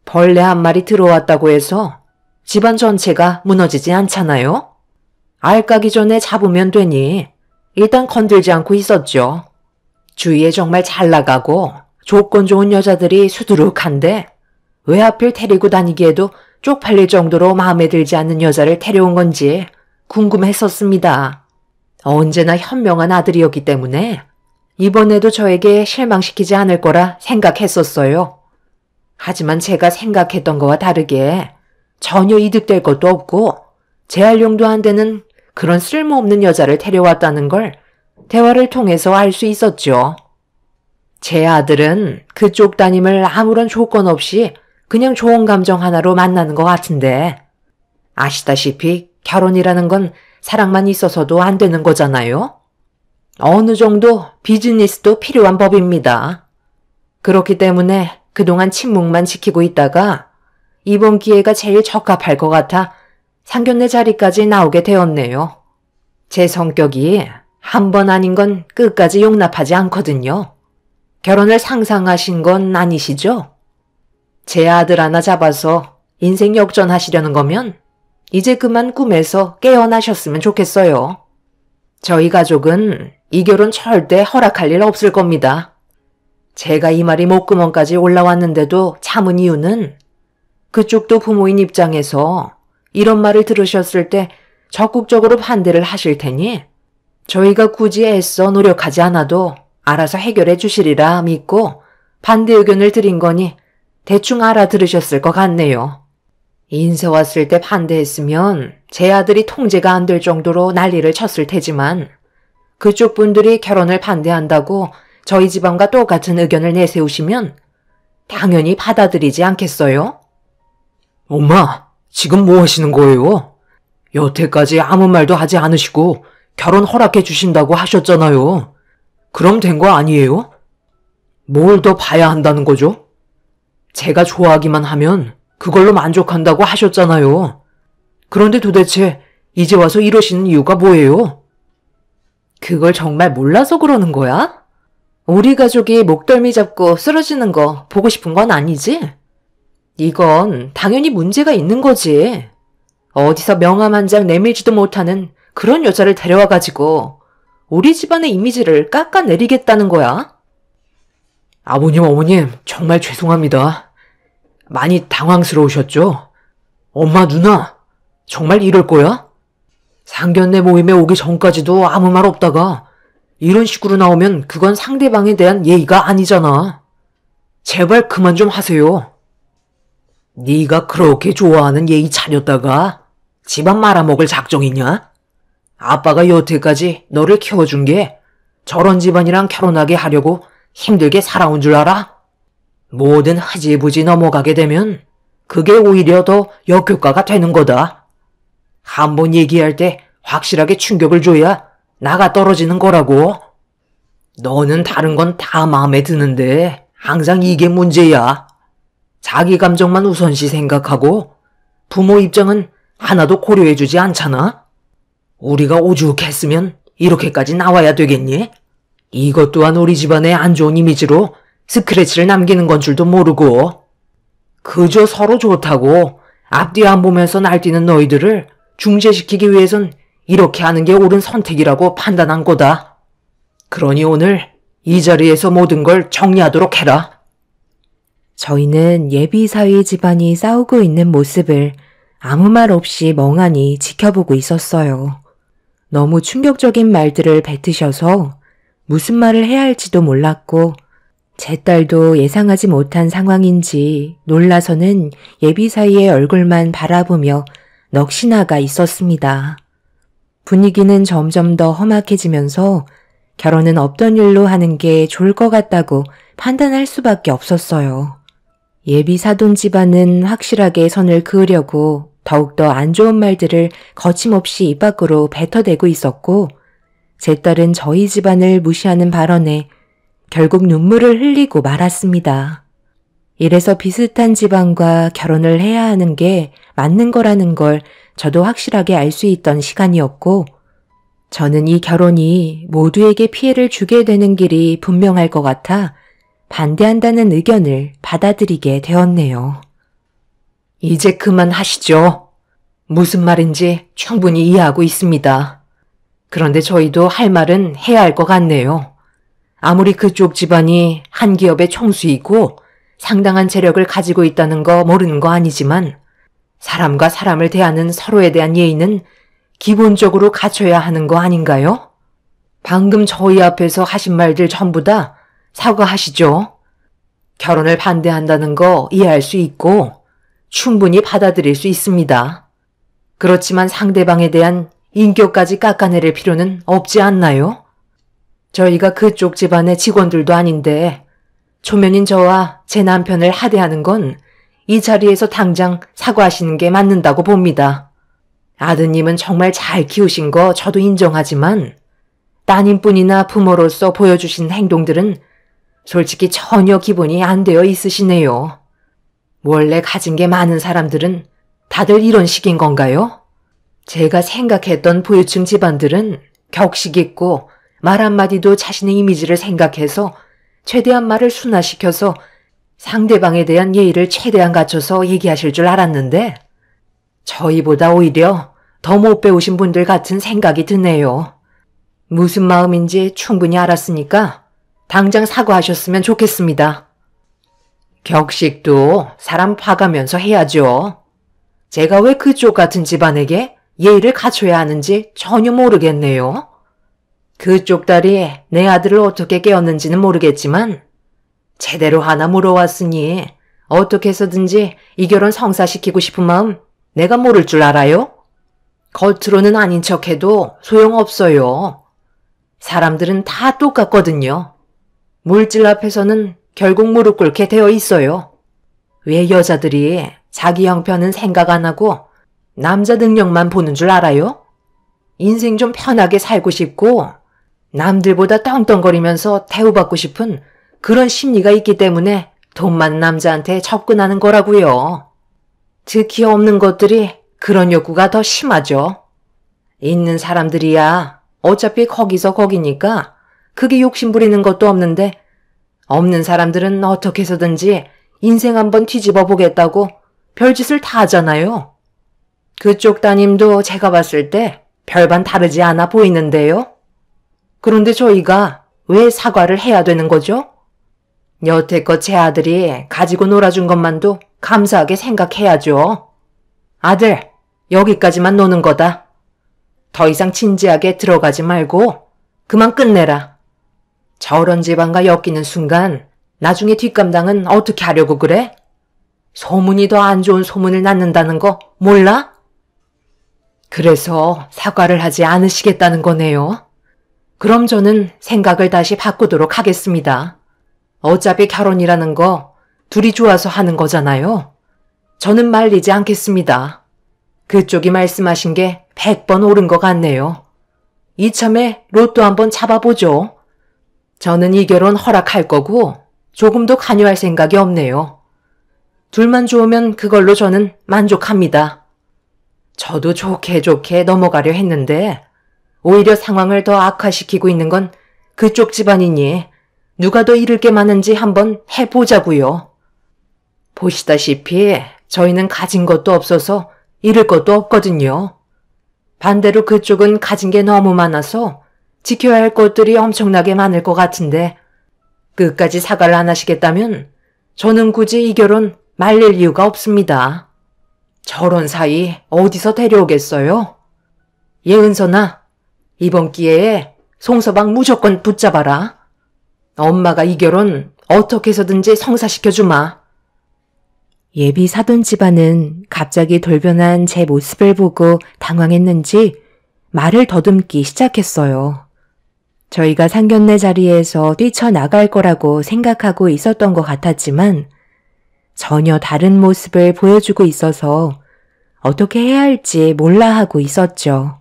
벌레 한 마리 들어왔다고 해서 집안 전체가 무너지지 않잖아요. 알 까기 전에 잡으면 되니 일단 건들지 않고 있었죠. 주위에 정말 잘 나가고 조건 좋은 여자들이 수두룩한데 왜 하필 데리고 다니기에도 쪽팔릴 정도로 마음에 들지 않는 여자를 데려온 건지 궁금했었습니다. 언제나 현명한 아들이었기 때문에 이번에도 저에게 실망시키지 않을 거라 생각했었어요. 하지만 제가 생각했던 거와 다르게 전혀 이득될 것도 없고 재활용도 안 되는 그런 쓸모없는 여자를 데려왔다는 걸 대화를 통해서 알 수 있었죠. 제 아들은 그쪽 따님을 아무런 조건 없이 그냥 좋은 감정 하나로 만나는 것 같은데 아시다시피 결혼이라는 건 사랑만 있어서도 안 되는 거잖아요. 어느 정도 비즈니스도 필요한 법입니다. 그렇기 때문에 그동안 침묵만 지키고 있다가 이번 기회가 제일 적합할 것 같아 상견례 자리까지 나오게 되었네요. 제 성격이 한 번 아닌 건 끝까지 용납하지 않거든요. 결혼을 상상하신 건 아니시죠? 제 아들 하나 잡아서 인생 역전하시려는 거면 이제 그만 꿈에서 깨어나셨으면 좋겠어요. 저희 가족은 이 결혼 절대 허락할 일 없을 겁니다. 제가 이 말이 목구멍까지 올라왔는데도 참은 이유는 그쪽도 부모인 입장에서 이런 말을 들으셨을 때 적극적으로 반대를 하실 테니 저희가 굳이 애써 노력하지 않아도 알아서 해결해 주시리라 믿고 반대 의견을 드린 거니 대충 알아들으셨을 것 같네요. 인사 왔을 때 반대했으면 제 아들이 통제가 안 될 정도로 난리를 쳤을 테지만 그쪽 분들이 결혼을 반대한다고 저희 집안과 똑같은 의견을 내세우시면 당연히 받아들이지 않겠어요? 엄마, 지금 뭐 하시는 거예요? 여태까지 아무 말도 하지 않으시고 결혼 허락해 주신다고 하셨잖아요. 그럼 된 거 아니에요? 뭘 더 봐야 한다는 거죠? 제가 좋아하기만 하면 그걸로 만족한다고 하셨잖아요. 그런데 도대체 이제 와서 이러시는 이유가 뭐예요? 그걸 정말 몰라서 그러는 거야? 우리 가족이 목덜미 잡고 쓰러지는 거 보고 싶은 건 아니지? 이건 당연히 문제가 있는 거지. 어디서 명함 한 장 내밀지도 못하는 그런 여자를 데려와가지고 우리 집안의 이미지를 깎아내리겠다는 거야? 아버님, 어머님, 정말 죄송합니다. 많이 당황스러우셨죠? 엄마, 누나, 정말 이럴 거야? 상견례 모임에 오기 전까지도 아무 말 없다가 이런 식으로 나오면 그건 상대방에 대한 예의가 아니잖아. 제발 그만 좀 하세요. 네가 그렇게 좋아하는 예의 차렸다가 집안 말아먹을 작정이냐? 아빠가 여태까지 너를 키워준 게 저런 집안이랑 결혼하게 하려고 힘들게 살아온 줄 알아? 뭐든 흐지부지 넘어가게 되면 그게 오히려 더 역효과가 되는 거다. 한번 얘기할 때 확실하게 충격을 줘야 나가 떨어지는 거라고. 너는 다른 건 다 마음에 드는데 항상 이게 문제야. 자기 감정만 우선시 생각하고 부모 입장은 하나도 고려해주지 않잖아. 우리가 오죽했으면 이렇게까지 나와야 되겠니? 이것 또한 우리 집안의 안 좋은 이미지로 스크래치를 남기는 건 줄도 모르고 그저 서로 좋다고 앞뒤 안 보면서 날뛰는 너희들을 중재시키기 위해선 이렇게 하는 게 옳은 선택이라고 판단한 거다. 그러니 오늘 이 자리에서 모든 걸 정리하도록 해라. 저희는 예비 사위 집안이 싸우고 있는 모습을 아무 말 없이 멍하니 지켜보고 있었어요. 너무 충격적인 말들을 뱉으셔서 무슨 말을 해야 할지도 몰랐고 제 딸도 예상하지 못한 상황인지 놀라서는 예비 사위의 얼굴만 바라보며 넋이나가 있었습니다. 분위기는 점점 더 험악해지면서 결혼은 없던 일로 하는 게 좋을 것 같다고 판단할 수밖에 없었어요. 예비 사돈 집안은 확실하게 선을 그으려고 더욱더 안 좋은 말들을 거침없이 입 밖으로 뱉어대고 있었고 제 딸은 저희 집안을 무시하는 발언에 결국 눈물을 흘리고 말았습니다. 이래서 비슷한 집안과 결혼을 해야 하는 게 맞는 거라는 걸 저도 확실하게 알 수 있던 시간이었고 저는 이 결혼이 모두에게 피해를 주게 되는 길이 분명할 것 같아 반대한다는 의견을 받아들이게 되었네요. 이제 그만하시죠. 무슨 말인지 충분히 이해하고 있습니다. 그런데 저희도 할 말은 해야 할 것 같네요. 아무리 그쪽 집안이 한 기업의 총수이고 상당한 재력을 가지고 있다는 거 모르는 거 아니지만 사람과 사람을 대하는 서로에 대한 예의는 기본적으로 갖춰야 하는 거 아닌가요? 방금 저희 앞에서 하신 말들 전부 다 사과하시죠. 결혼을 반대한다는 거 이해할 수 있고 충분히 받아들일 수 있습니다. 그렇지만 상대방에 대한 인격까지 깎아내릴 필요는 없지 않나요? 저희가 그쪽 집안의 직원들도 아닌데 초면인 저와 제 남편을 하대하는 건 이 자리에서 당장 사과하시는 게 맞는다고 봅니다. 아드님은 정말 잘 키우신 거 저도 인정하지만 따님뿐이나 부모로서 보여주신 행동들은 솔직히 전혀 기본이 안 되어 있으시네요. 원래 가진 게 많은 사람들은 다들 이런 식인 건가요? 제가 생각했던 부유층 집안들은 격식 있고 말 한마디도 자신의 이미지를 생각해서 최대한 말을 순화시켜서 상대방에 대한 예의를 최대한 갖춰서 얘기하실 줄 알았는데 저희보다 오히려 더 못 배우신 분들 같은 생각이 드네요. 무슨 마음인지 충분히 알았으니까 당장 사과하셨으면 좋겠습니다. 격식도 사람 봐가면서 해야죠. 제가 왜 그쪽 같은 집안에게 예의를 갖춰야 하는지 전혀 모르겠네요. 그쪽 딸이 내 아들을 어떻게 깨웠는지는 모르겠지만 제대로 하나 물어왔으니 어떻게 해서든지 이 결혼 성사시키고 싶은 마음 내가 모를 줄 알아요? 겉으로는 아닌 척해도 소용없어요. 사람들은 다 똑같거든요. 물질 앞에서는 결국 무릎 꿇게 되어 있어요. 왜 여자들이 자기 형편은 생각 안 하고 남자 능력만 보는 줄 알아요? 인생 좀 편하게 살고 싶고 남들보다 떵떵거리면서 대우받고 싶은 그런 심리가 있기 때문에 돈 많은 남자한테 접근하는 거라고요. 특히 없는 것들이 그런 욕구가 더 심하죠. 있는 사람들이야 어차피 거기서 거기니까 크게 욕심 부리는 것도 없는데 없는 사람들은 어떻게 해서든지 인생 한번 뒤집어 보겠다고 별짓을 다 하잖아요. 그쪽 따님도 제가 봤을 때 별반 다르지 않아 보이는데요. 그런데 저희가 왜 사과를 해야 되는 거죠? 여태껏 제 아들이 가지고 놀아준 것만도 감사하게 생각해야죠. 아들, 여기까지만 노는 거다. 더 이상 진지하게 들어가지 말고 그만 끝내라. 저런 집안과 엮이는 순간 나중에 뒷감당은 어떻게 하려고 그래? 소문이 더 안 좋은 소문을 낳는다는 거 몰라? 그래서 사과를 하지 않으시겠다는 거네요. 그럼 저는 생각을 다시 바꾸도록 하겠습니다. 어차피 결혼이라는 거 둘이 좋아서 하는 거잖아요. 저는 말리지 않겠습니다. 그쪽이 말씀하신 게 100번 옳은 것 같네요. 이참에 로또 한번 잡아보죠. 저는 이 결혼 허락할 거고 조금도 관여할 생각이 없네요. 둘만 좋으면 그걸로 저는 만족합니다. 저도 좋게 넘어가려 했는데 오히려 상황을 더 악화시키고 있는 건 그쪽 집안이니 누가 더 잃을 게 많은지 한번 해보자고요. 보시다시피 저희는 가진 것도 없어서 잃을 것도 없거든요. 반대로 그쪽은 가진 게 너무 많아서 지켜야 할 것들이 엄청나게 많을 것 같은데 끝까지 사과를 안 하시겠다면 저는 굳이 이 결혼 말릴 이유가 없습니다. 저런 사이 어디서 데려오겠어요? 예은선아, 이번 기회에 송서방 무조건 붙잡아라. 엄마가 이 결혼 어떻게 해서든지 성사시켜주마. 예비 사돈 집안은 갑자기 돌변한 제 모습을 보고 당황했는지 말을 더듬기 시작했어요. 저희가 상견례 자리에서 뛰쳐나갈 거라고 생각하고 있었던 것 같았지만 전혀 다른 모습을 보여주고 있어서 어떻게 해야 할지 몰라 하고 있었죠.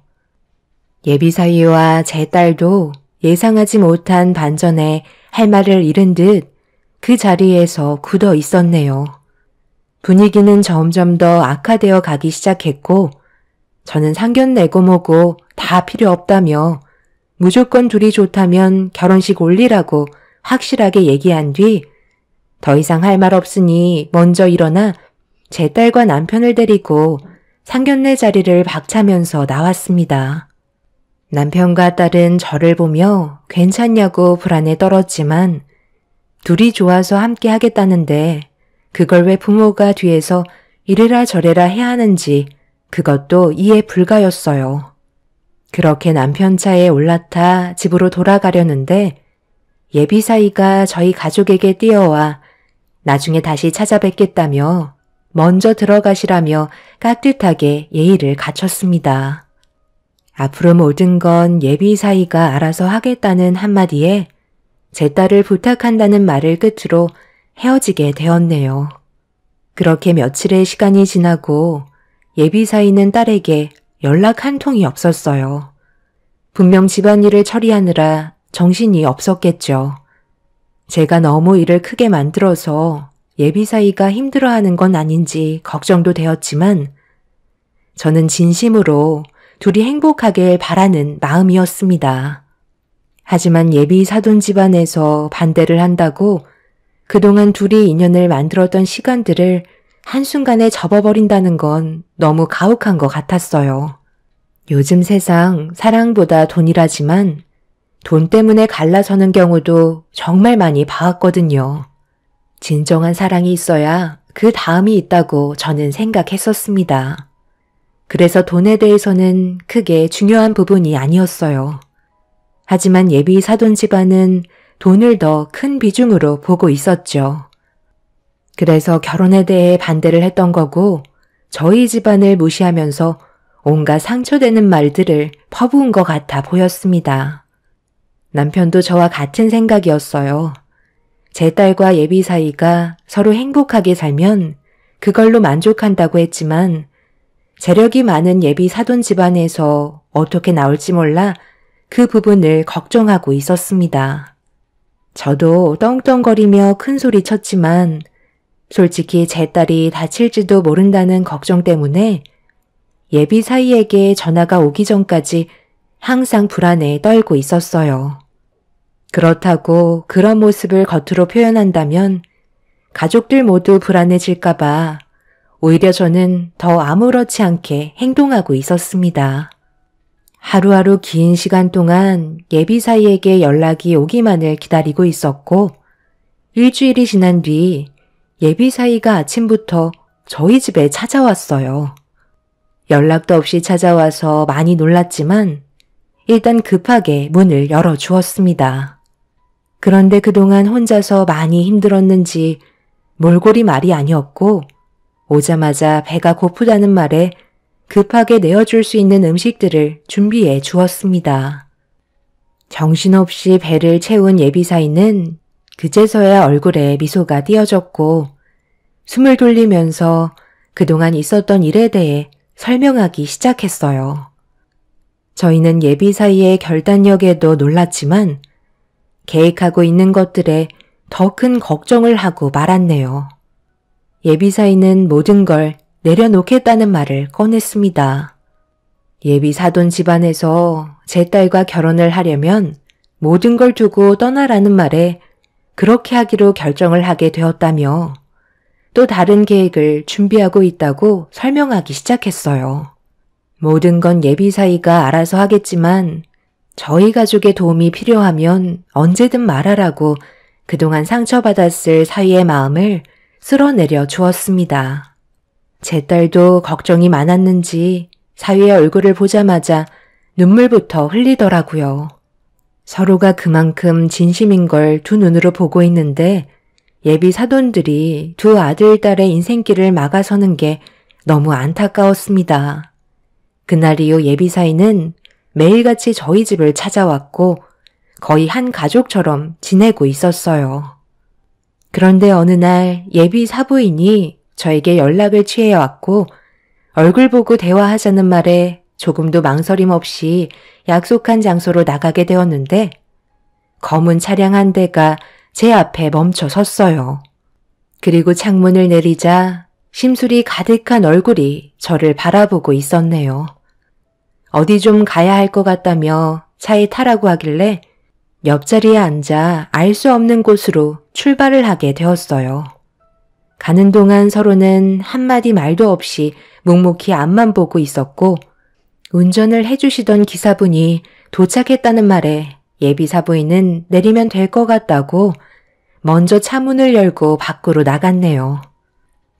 예비 사위와 제 딸도 예상하지 못한 반전에 할 말을 잃은 듯 그 자리에서 굳어 있었네요. 분위기는 점점 더 악화되어 가기 시작했고 저는 상견례고 뭐고 다 필요 없다며 무조건 둘이 좋다면 결혼식 올리라고 확실하게 얘기한 뒤 더 이상 할 말 없으니 먼저 일어나 제 딸과 남편을 데리고 상견례 자리를 박차면서 나왔습니다. 남편과 딸은 저를 보며 괜찮냐고 불안에 떨었지만 둘이 좋아서 함께 하겠다는데 그걸 왜 부모가 뒤에서 이래라 저래라 해야 하는지 그것도 이해 불가였어요. 그렇게 남편 차에 올라타 집으로 돌아가려는데 예비 사위가 저희 가족에게 뛰어와 나중에 다시 찾아뵙겠다며 먼저 들어가시라며 깍듯하게 예의를 갖췄습니다. 앞으로 모든 건 예비 사위가 알아서 하겠다는 한마디에 제 딸을 부탁한다는 말을 끝으로 헤어지게 되었네요. 그렇게 며칠의 시간이 지나고 예비 사위는 딸에게 연락 한 통이 없었어요. 분명 집안일을 처리하느라 정신이 없었겠죠. 제가 너무 일을 크게 만들어서 예비 사위가 힘들어하는 건 아닌지 걱정도 되었지만 저는 진심으로 둘이 행복하길 바라는 마음이었습니다. 하지만 예비 사돈 집안에서 반대를 한다고 그동안 둘이 인연을 만들었던 시간들을 한순간에 접어버린다는 건 너무 가혹한 것 같았어요. 요즘 세상 사랑보다 돈이라지만 돈 때문에 갈라서는 경우도 정말 많이 봐왔거든요. 진정한 사랑이 있어야 그 다음이 있다고 저는 생각했었습니다. 그래서 돈에 대해서는 크게 중요한 부분이 아니었어요. 하지만 예비 사돈 집안은 돈을 더 큰 비중으로 보고 있었죠. 그래서 결혼에 대해 반대를 했던 거고 저희 집안을 무시하면서 온갖 상처되는 말들을 퍼부은 것 같아 보였습니다. 남편도 저와 같은 생각이었어요. 제 딸과 예비 사위가 서로 행복하게 살면 그걸로 만족한다고 했지만 재력이 많은 예비 사돈 집안에서 어떻게 나올지 몰라 그 부분을 걱정하고 있었습니다. 저도 떵떵거리며 큰 소리 쳤지만 솔직히 제 딸이 다칠지도 모른다는 걱정 때문에 예비 사위에게 전화가 오기 전까지 항상 불안에 떨고 있었어요. 그렇다고 그런 모습을 겉으로 표현한다면 가족들 모두 불안해질까봐 오히려 저는 더 아무렇지 않게 행동하고 있었습니다. 하루하루 긴 시간 동안 예비 사위에게 연락이 오기만을 기다리고 있었고 일주일이 지난 뒤 예비 사위가 아침부터 저희 집에 찾아왔어요. 연락도 없이 찾아와서 많이 놀랐지만 일단 급하게 문을 열어주었습니다. 그런데 그동안 혼자서 많이 힘들었는지 몰골이 말이 아니었고 오자마자 배가 고프다는 말에 급하게 내어줄 수 있는 음식들을 준비해 주었습니다. 정신없이 배를 채운 예비사위는 그제서야 얼굴에 미소가 띄어졌고 숨을 돌리면서 그동안 있었던 일에 대해 설명하기 시작했어요. 저희는 예비사위의 결단력에도 놀랐지만 계획하고 있는 것들에 더 큰 걱정을 하고 말았네요. 예비사위는 모든 걸 내려놓겠다는 말을 꺼냈습니다. 예비사돈 집안에서 제 딸과 결혼을 하려면 모든 걸 두고 떠나라는 말에 그렇게 하기로 결정을 하게 되었다며 또 다른 계획을 준비하고 있다고 설명하기 시작했어요. 모든 건 예비사위가 알아서 하겠지만 저희 가족의 도움이 필요하면 언제든 말하라고 그동안 상처받았을 사위의 마음을 쓸어내려 주었습니다. 제 딸도 걱정이 많았는지 사위의 얼굴을 보자마자 눈물부터 흘리더라고요. 서로가 그만큼 진심인 걸 두 눈으로 보고 있는데 예비 사돈들이 두 아들, 딸의 인생길을 막아서는 게 너무 안타까웠습니다. 그날 이후 예비 사위는 매일같이 저희 집을 찾아왔고 거의 한 가족처럼 지내고 있었어요. 그런데 어느 날 예비 사부인이 저에게 연락을 취해왔고 얼굴 보고 대화하자는 말에 조금도 망설임 없이 약속한 장소로 나가게 되었는데 검은 차량 한 대가 제 앞에 멈춰 섰어요. 그리고 창문을 내리자 심술이 가득한 얼굴이 저를 바라보고 있었네요. 어디 좀 가야 할 것 같다며 차에 타라고 하길래 옆자리에 앉아 알 수 없는 곳으로 출발을 하게 되었어요. 가는 동안 서로는 한마디 말도 없이 묵묵히 앞만 보고 있었고 운전을 해주시던 기사분이 도착했다는 말에 예비 사부인은 내리면 될 것 같다고 먼저 차 문을 열고 밖으로 나갔네요.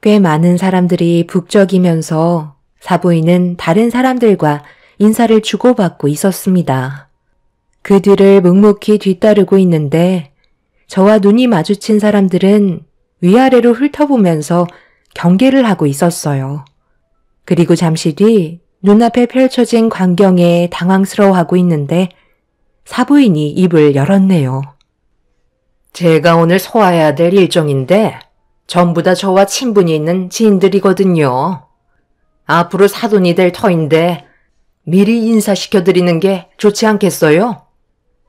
꽤 많은 사람들이 북적이면서 사부인은 다른 사람들과 인사를 주고받고 있었습니다. 그 뒤를 묵묵히 뒤따르고 있는데 저와 눈이 마주친 사람들은 위아래로 훑어보면서 경계를 하고 있었어요. 그리고 잠시 뒤 눈앞에 펼쳐진 광경에 당황스러워하고 있는데 사부인이 입을 열었네요. 제가 오늘 소화해야 될 일정인데 전부 다 저와 친분이 있는 지인들이거든요. 앞으로 사돈이 될 터인데 미리 인사시켜드리는 게 좋지 않겠어요?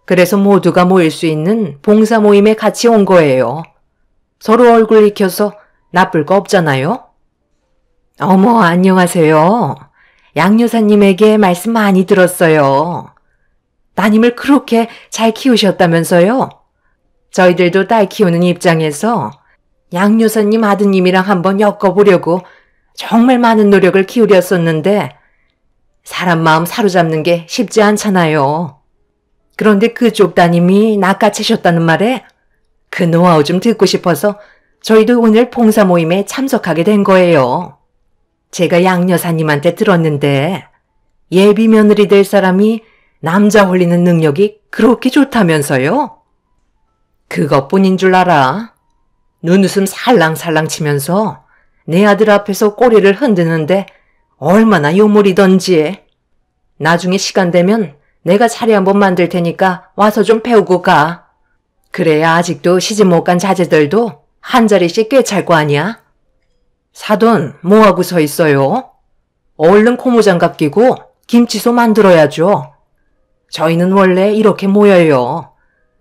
그래서 모두가 모일 수 있는 봉사 모임에 같이 온 거예요. 서로 얼굴 익혀서 나쁠 거 없잖아요? 어머, 안녕하세요. 양 여사님에게 말씀 많이 들었어요. 따님을 그렇게 잘 키우셨다면서요? 저희들도 딸 키우는 입장에서 양 여사님 아드님이랑 한번 엮어보려고 정말 많은 노력을 기울였었는데 사람 마음 사로잡는 게 쉽지 않잖아요. 그런데 그쪽 따님이 낚아채셨다는 말에 그 노하우 좀 듣고 싶어서 저희도 오늘 봉사 모임에 참석하게 된 거예요. 제가 양 여사님한테 들었는데 예비 며느리 될 사람이 남자 홀리는 능력이 그렇게 좋다면서요? 그것뿐인 줄 알아. 눈웃음 살랑살랑 치면서 내 아들 앞에서 꼬리를 흔드는데 얼마나 요물이던지. 나중에 시간 되면 내가 차례 한번 만들 테니까 와서 좀 배우고 가. 그래야 아직도 시집 못 간 자제들도 한 자리씩 꿰찰 거 아니야? 사돈, 뭐하고 서 있어요? 얼른 고무장갑 끼고 김치소 만들어야죠. 저희는 원래 이렇게 모여요.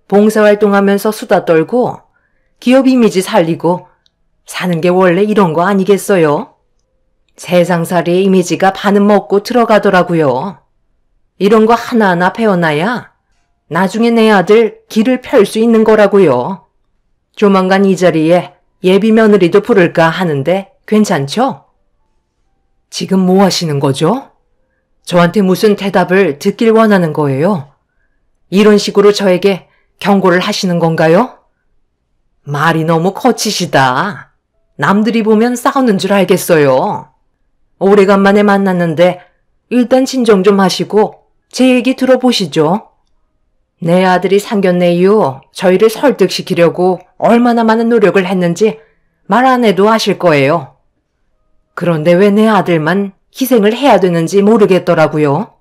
봉사활동하면서 수다 떨고 기업 이미지 살리고 사는 게 원래 이런 거 아니겠어요? 세상살이의 이미지가 반은 먹고 들어가더라고요. 이런 거 하나하나 배워놔야 나중에 내 아들 길을 펼 수 있는 거라고요. 조만간 이 자리에 예비 며느리도 부를까 하는데 괜찮죠? 지금 뭐 하시는 거죠? 저한테 무슨 대답을 듣길 원하는 거예요? 이런 식으로 저에게 경고를 하시는 건가요? 말이 너무 거치시다. 남들이 보면 싸우는 줄 알겠어요. 오래간만에 만났는데 일단 진정 좀 하시고 제 얘기 들어보시죠. 내 아들이 상견례 이후 저희를 설득시키려고 얼마나 많은 노력을 했는지 말 안 해도 아실 거예요. 그런데 왜 내 아들만 희생을 해야 되는지 모르겠더라고요.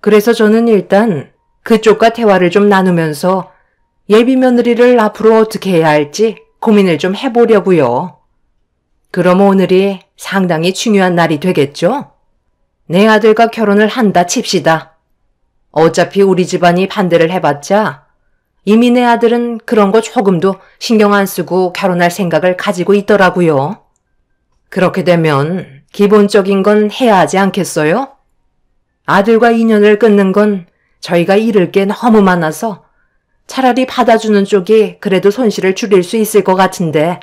그래서 저는 일단 그쪽과 대화를 좀 나누면서 예비 며느리를 앞으로 어떻게 해야 할지 고민을 좀 해보려고요. 그럼 오늘이 상당히 중요한 날이 되겠죠? 내 아들과 결혼을 한다 칩시다. 어차피 우리 집안이 반대를 해봤자 이미 내 아들은 그런 거 조금도 신경 안 쓰고 결혼할 생각을 가지고 있더라고요. 그렇게 되면 기본적인 건 해야 하지 않겠어요? 아들과 인연을 끊는 건 저희가 잃을 게 너무 많아서 차라리 받아주는 쪽이 그래도 손실을 줄일 수 있을 것 같은데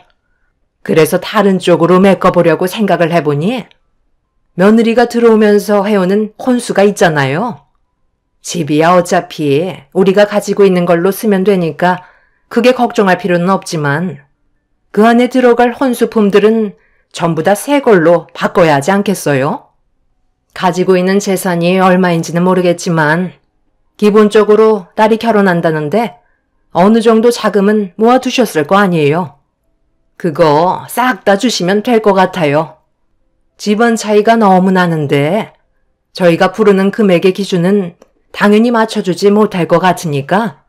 그래서 다른 쪽으로 메꿔보려고 생각을 해보니 며느리가 들어오면서 해오는 혼수가 있잖아요. 집이야 어차피 우리가 가지고 있는 걸로 쓰면 되니까 크게 걱정할 필요는 없지만 그 안에 들어갈 혼수품들은 전부 다 새 걸로 바꿔야 하지 않겠어요? 가지고 있는 재산이 얼마인지는 모르겠지만 기본적으로 딸이 결혼한다는데 어느 정도 자금은 모아두셨을 거 아니에요. 그거 싹 다 주시면 될 것 같아요. 집안 차이가 너무 나는데 저희가 부르는 금액의 기준은 당연히 맞춰주지 못할 것 같으니까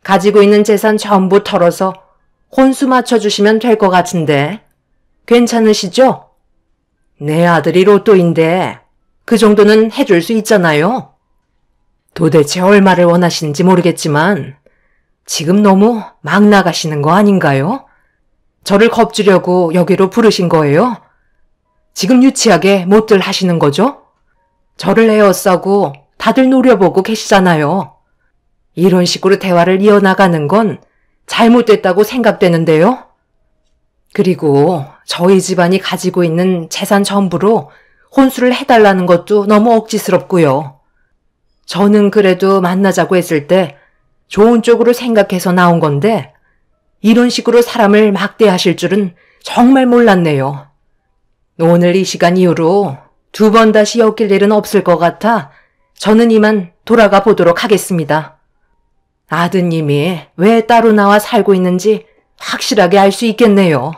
가지고 있는 재산 전부 털어서 혼수 맞춰주시면 될 것 같은데 괜찮으시죠? 내 아들이 로또인데 그 정도는 해줄 수 있잖아요. 도대체 얼마를 원하시는지 모르겠지만 지금 너무 막 나가시는 거 아닌가요? 저를 겁주려고 여기로 부르신 거예요? 지금 유치하게 못들 하시는 거죠? 저를 에워싸고 다들 노려보고 계시잖아요. 이런 식으로 대화를 이어나가는 건 잘못됐다고 생각되는데요. 그리고 저희 집안이 가지고 있는 재산 전부로 혼수를 해달라는 것도 너무 억지스럽고요. 저는 그래도 만나자고 했을 때 좋은 쪽으로 생각해서 나온 건데 이런 식으로 사람을 막대하실 줄은 정말 몰랐네요. 오늘 이 시간 이후로 2번 다시 엮일 일은 없을 것 같아 저는 이만 돌아가 보도록 하겠습니다. 아드님이 왜 따로 나와 살고 있는지 확실하게 알 수 있겠네요.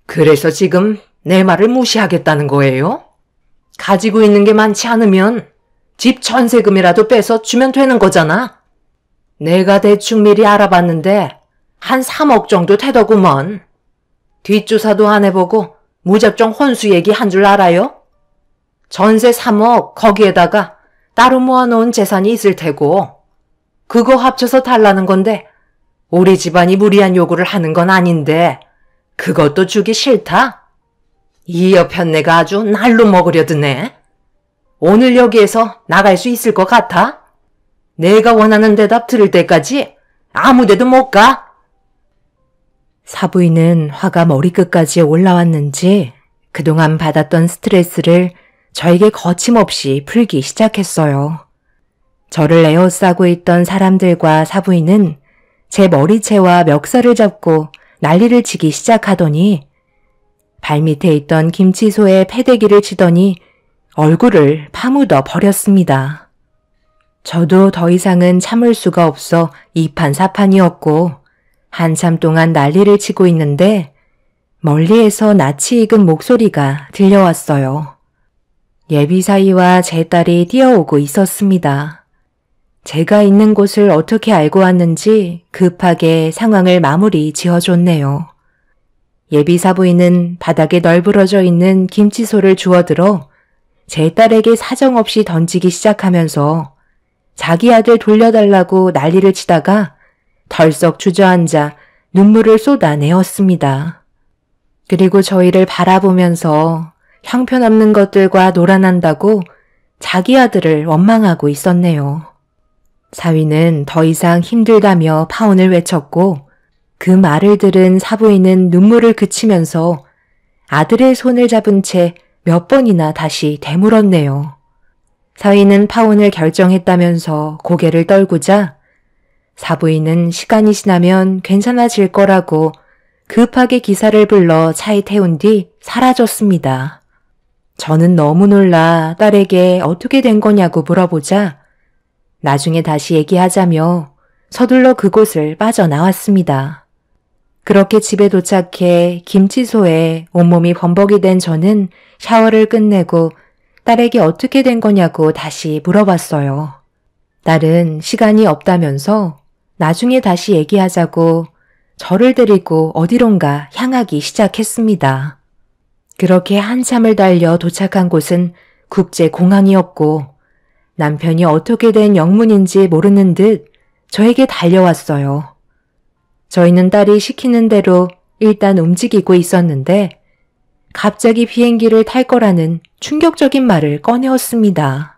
그래서 지금 내 말을 무시하겠다는 거예요? 가지고 있는 게 많지 않으면 집 전세금이라도 빼서 주면 되는 거잖아. 내가 대충 미리 알아봤는데 한 3억 정도 되더구먼. 뒷조사도 안 해보고 무작정 혼수 얘기 한 줄 알아요? 전세 3억 거기에다가 따로 모아놓은 재산이 있을 테고 그거 합쳐서 달라는 건데 우리 집안이 무리한 요구를 하는 건 아닌데 그것도 주기 싫다? 이 여편네가 아주 날로 먹으려 드네. 오늘 여기에서 나갈 수 있을 것 같아? 내가 원하는 대답 들을 때까지 아무 데도 못 가. 사부인은 화가 머리끝까지 올라왔는지 그동안 받았던 스트레스를 저에게 거침없이 풀기 시작했어요. 저를 에워싸고 있던 사람들과 사부인은 제 머리채와 멱살을 잡고 난리를 치기 시작하더니 발밑에 있던 김치소에 패대기를 치더니 얼굴을 파묻어 버렸습니다. 저도 더 이상은 참을 수가 없어 이판사판이었고 한참 동안 난리를 치고 있는데 멀리에서 낯이 익은 목소리가 들려왔어요. 예비사위와 제 딸이 뛰어오고 있었습니다. 제가 있는 곳을 어떻게 알고 왔는지 급하게 상황을 마무리 지어줬네요. 예비사부인은 바닥에 널브러져 있는 김치소를 주워들어 제 딸에게 사정없이 던지기 시작하면서 자기 아들 돌려달라고 난리를 치다가 덜썩 주저앉아 눈물을 쏟아내었습니다. 그리고 저희를 바라보면서 형편없는 것들과 놀아난다고 자기 아들을 원망하고 있었네요. 사위는 더 이상 힘들다며 파혼을 외쳤고 그 말을 들은 사부인은 눈물을 그치면서 아들의 손을 잡은 채 몇 번이나 다시 되물었네요. 사위는 파혼을 결정했다면서 고개를 떨구자 사부인은 시간이 지나면 괜찮아질 거라고 급하게 기사를 불러 차에 태운 뒤 사라졌습니다. 저는 너무 놀라 딸에게 어떻게 된 거냐고 물어보자 나중에 다시 얘기하자며 서둘러 그곳을 빠져나왔습니다. 그렇게 집에 도착해 김치소에 온몸이 범벅이 된 저는 샤워를 끝내고 딸에게 어떻게 된 거냐고 다시 물어봤어요. 딸은 시간이 없다면서 나중에 다시 얘기하자고 저를 데리고 어디론가 향하기 시작했습니다. 그렇게 한참을 달려 도착한 곳은 국제공항이었고 남편이 어떻게 된 영문인지 모르는 듯 저에게 달려왔어요. 저희는 딸이 시키는 대로 일단 움직이고 있었는데 갑자기 비행기를 탈 거라는 충격적인 말을 꺼내었습니다.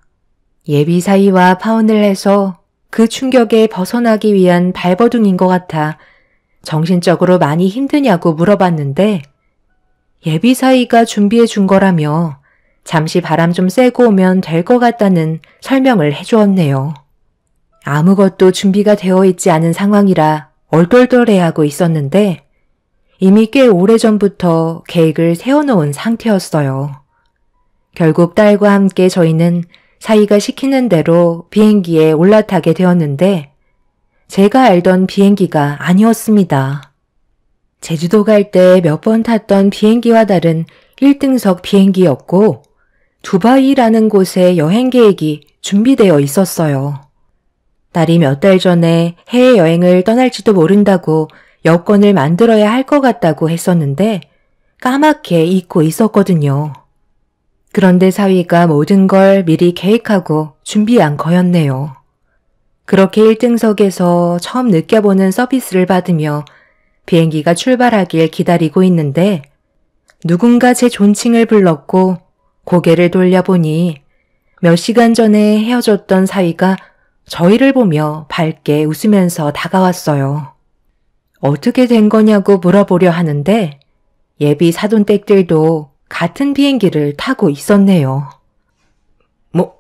예비사위와 파혼을 해서 그 충격에 벗어나기 위한 발버둥인 것 같아 정신적으로 많이 힘드냐고 물어봤는데 예비사위가 준비해 준 거라며 잠시 바람 좀 쐬고 오면 될 것 같다는 설명을 해주었네요. 아무것도 준비가 되어 있지 않은 상황이라 얼떨떨해하고 있었는데 이미 꽤 오래전부터 계획을 세워놓은 상태였어요. 결국 딸과 함께 저희는 사위가 시키는 대로 비행기에 올라타게 되었는데 제가 알던 비행기가 아니었습니다. 제주도 갈 때 몇 번 탔던 비행기와 다른 1등석 비행기였고 두바이라는 곳에 여행 계획이 준비되어 있었어요. 딸이 몇 달 전에 해외여행을 떠날지도 모른다고 여권을 만들어야 할 것 같다고 했었는데 까맣게 잊고 있었거든요. 그런데 사위가 모든 걸 미리 계획하고 준비한 거였네요. 그렇게 1등석에서 처음 느껴보는 서비스를 받으며 비행기가 출발하길 기다리고 있는데 누군가 제 존칭을 불렀고 고개를 돌려보니 몇 시간 전에 헤어졌던 사위가 저희를 보며 밝게 웃으면서 다가왔어요. 어떻게 된 거냐고 물어보려 하는데 예비 사돈댁들도 같은 비행기를 타고 있었네요.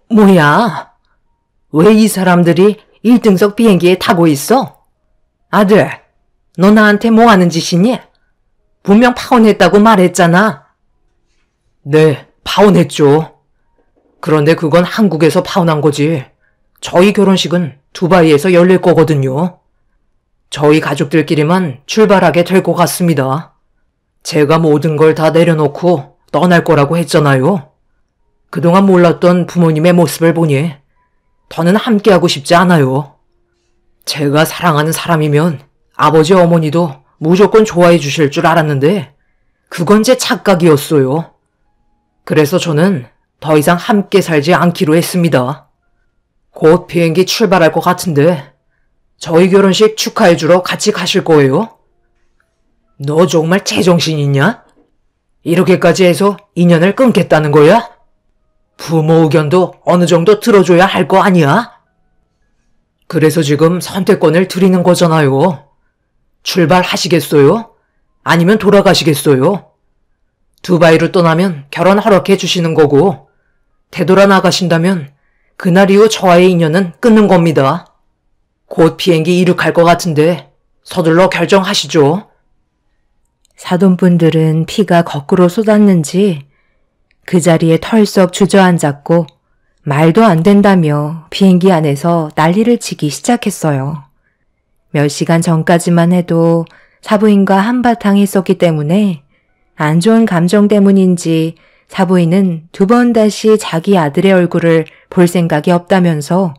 뭐야? 왜 이 사람들이 1등석 비행기에 타고 있어? 아들, 너 나한테 뭐 하는 짓이니? 분명 파혼했다고 말했잖아. 네, 파혼했죠. 그런데 그건 한국에서 파혼한 거지. 저희 결혼식은 두바이에서 열릴 거거든요. 저희 가족들끼리만 출발하게 될 것 같습니다. 제가 모든 걸 다 내려놓고 떠날 거라고 했잖아요. 그동안 몰랐던 부모님의 모습을 보니 더는 함께하고 싶지 않아요. 제가 사랑하는 사람이면 아버지 어머니도 무조건 좋아해 주실 줄 알았는데 그건 제 착각이었어요. 그래서 저는 더 이상 함께 살지 않기로 했습니다. 곧 비행기 출발할 것 같은데 저희 결혼식 축하해주러 같이 가실 거예요? 너 정말 제정신 있냐? 이렇게까지 해서 인연을 끊겠다는 거야? 부모 의견도 어느 정도 들어줘야 할 거 아니야? 그래서 지금 선택권을 드리는 거잖아요. 출발하시겠어요? 아니면 돌아가시겠어요? 두바이로 떠나면 결혼 허락해 주시는 거고 되돌아 나가신다면 그날 이후 저와의 인연은 끊는 겁니다. 곧 비행기 이륙할 것 같은데 서둘러 결정하시죠. 사돈분들은 피가 거꾸로 쏟았는지 그 자리에 털썩 주저앉았고 말도 안 된다며 비행기 안에서 난리를 치기 시작했어요. 몇 시간 전까지만 해도 사부인과 한바탕 했었기 때문에 안 좋은 감정 때문인지 사부인은 두 번 다시 자기 아들의 얼굴을 볼 생각이 없다면서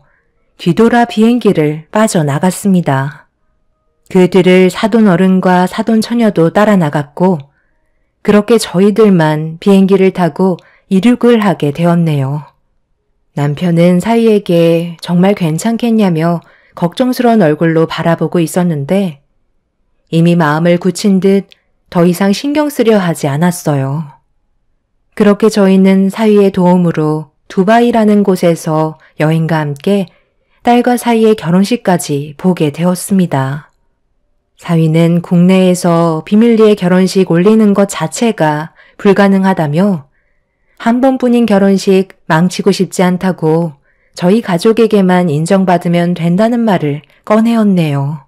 뒤돌아 비행기를 빠져나갔습니다. 그들을 사돈 어른과 사돈 처녀도 따라 나갔고 그렇게 저희들만 비행기를 타고 이륙을 하게 되었네요. 남편은 사위에게 정말 괜찮겠냐며 걱정스러운 얼굴로 바라보고 있었는데 이미 마음을 굳힌 듯 더 이상 신경 쓰려 하지 않았어요. 그렇게 저희는 사위의 도움으로 두바이라는 곳에서 여행과 함께 딸과 사위의 결혼식까지 보게 되었습니다. 사위는 국내에서 비밀리에 결혼식 올리는 것 자체가 불가능하다며 한 번뿐인 결혼식 망치고 싶지 않다고 저희 가족에게만 인정받으면 된다는 말을 꺼내었네요.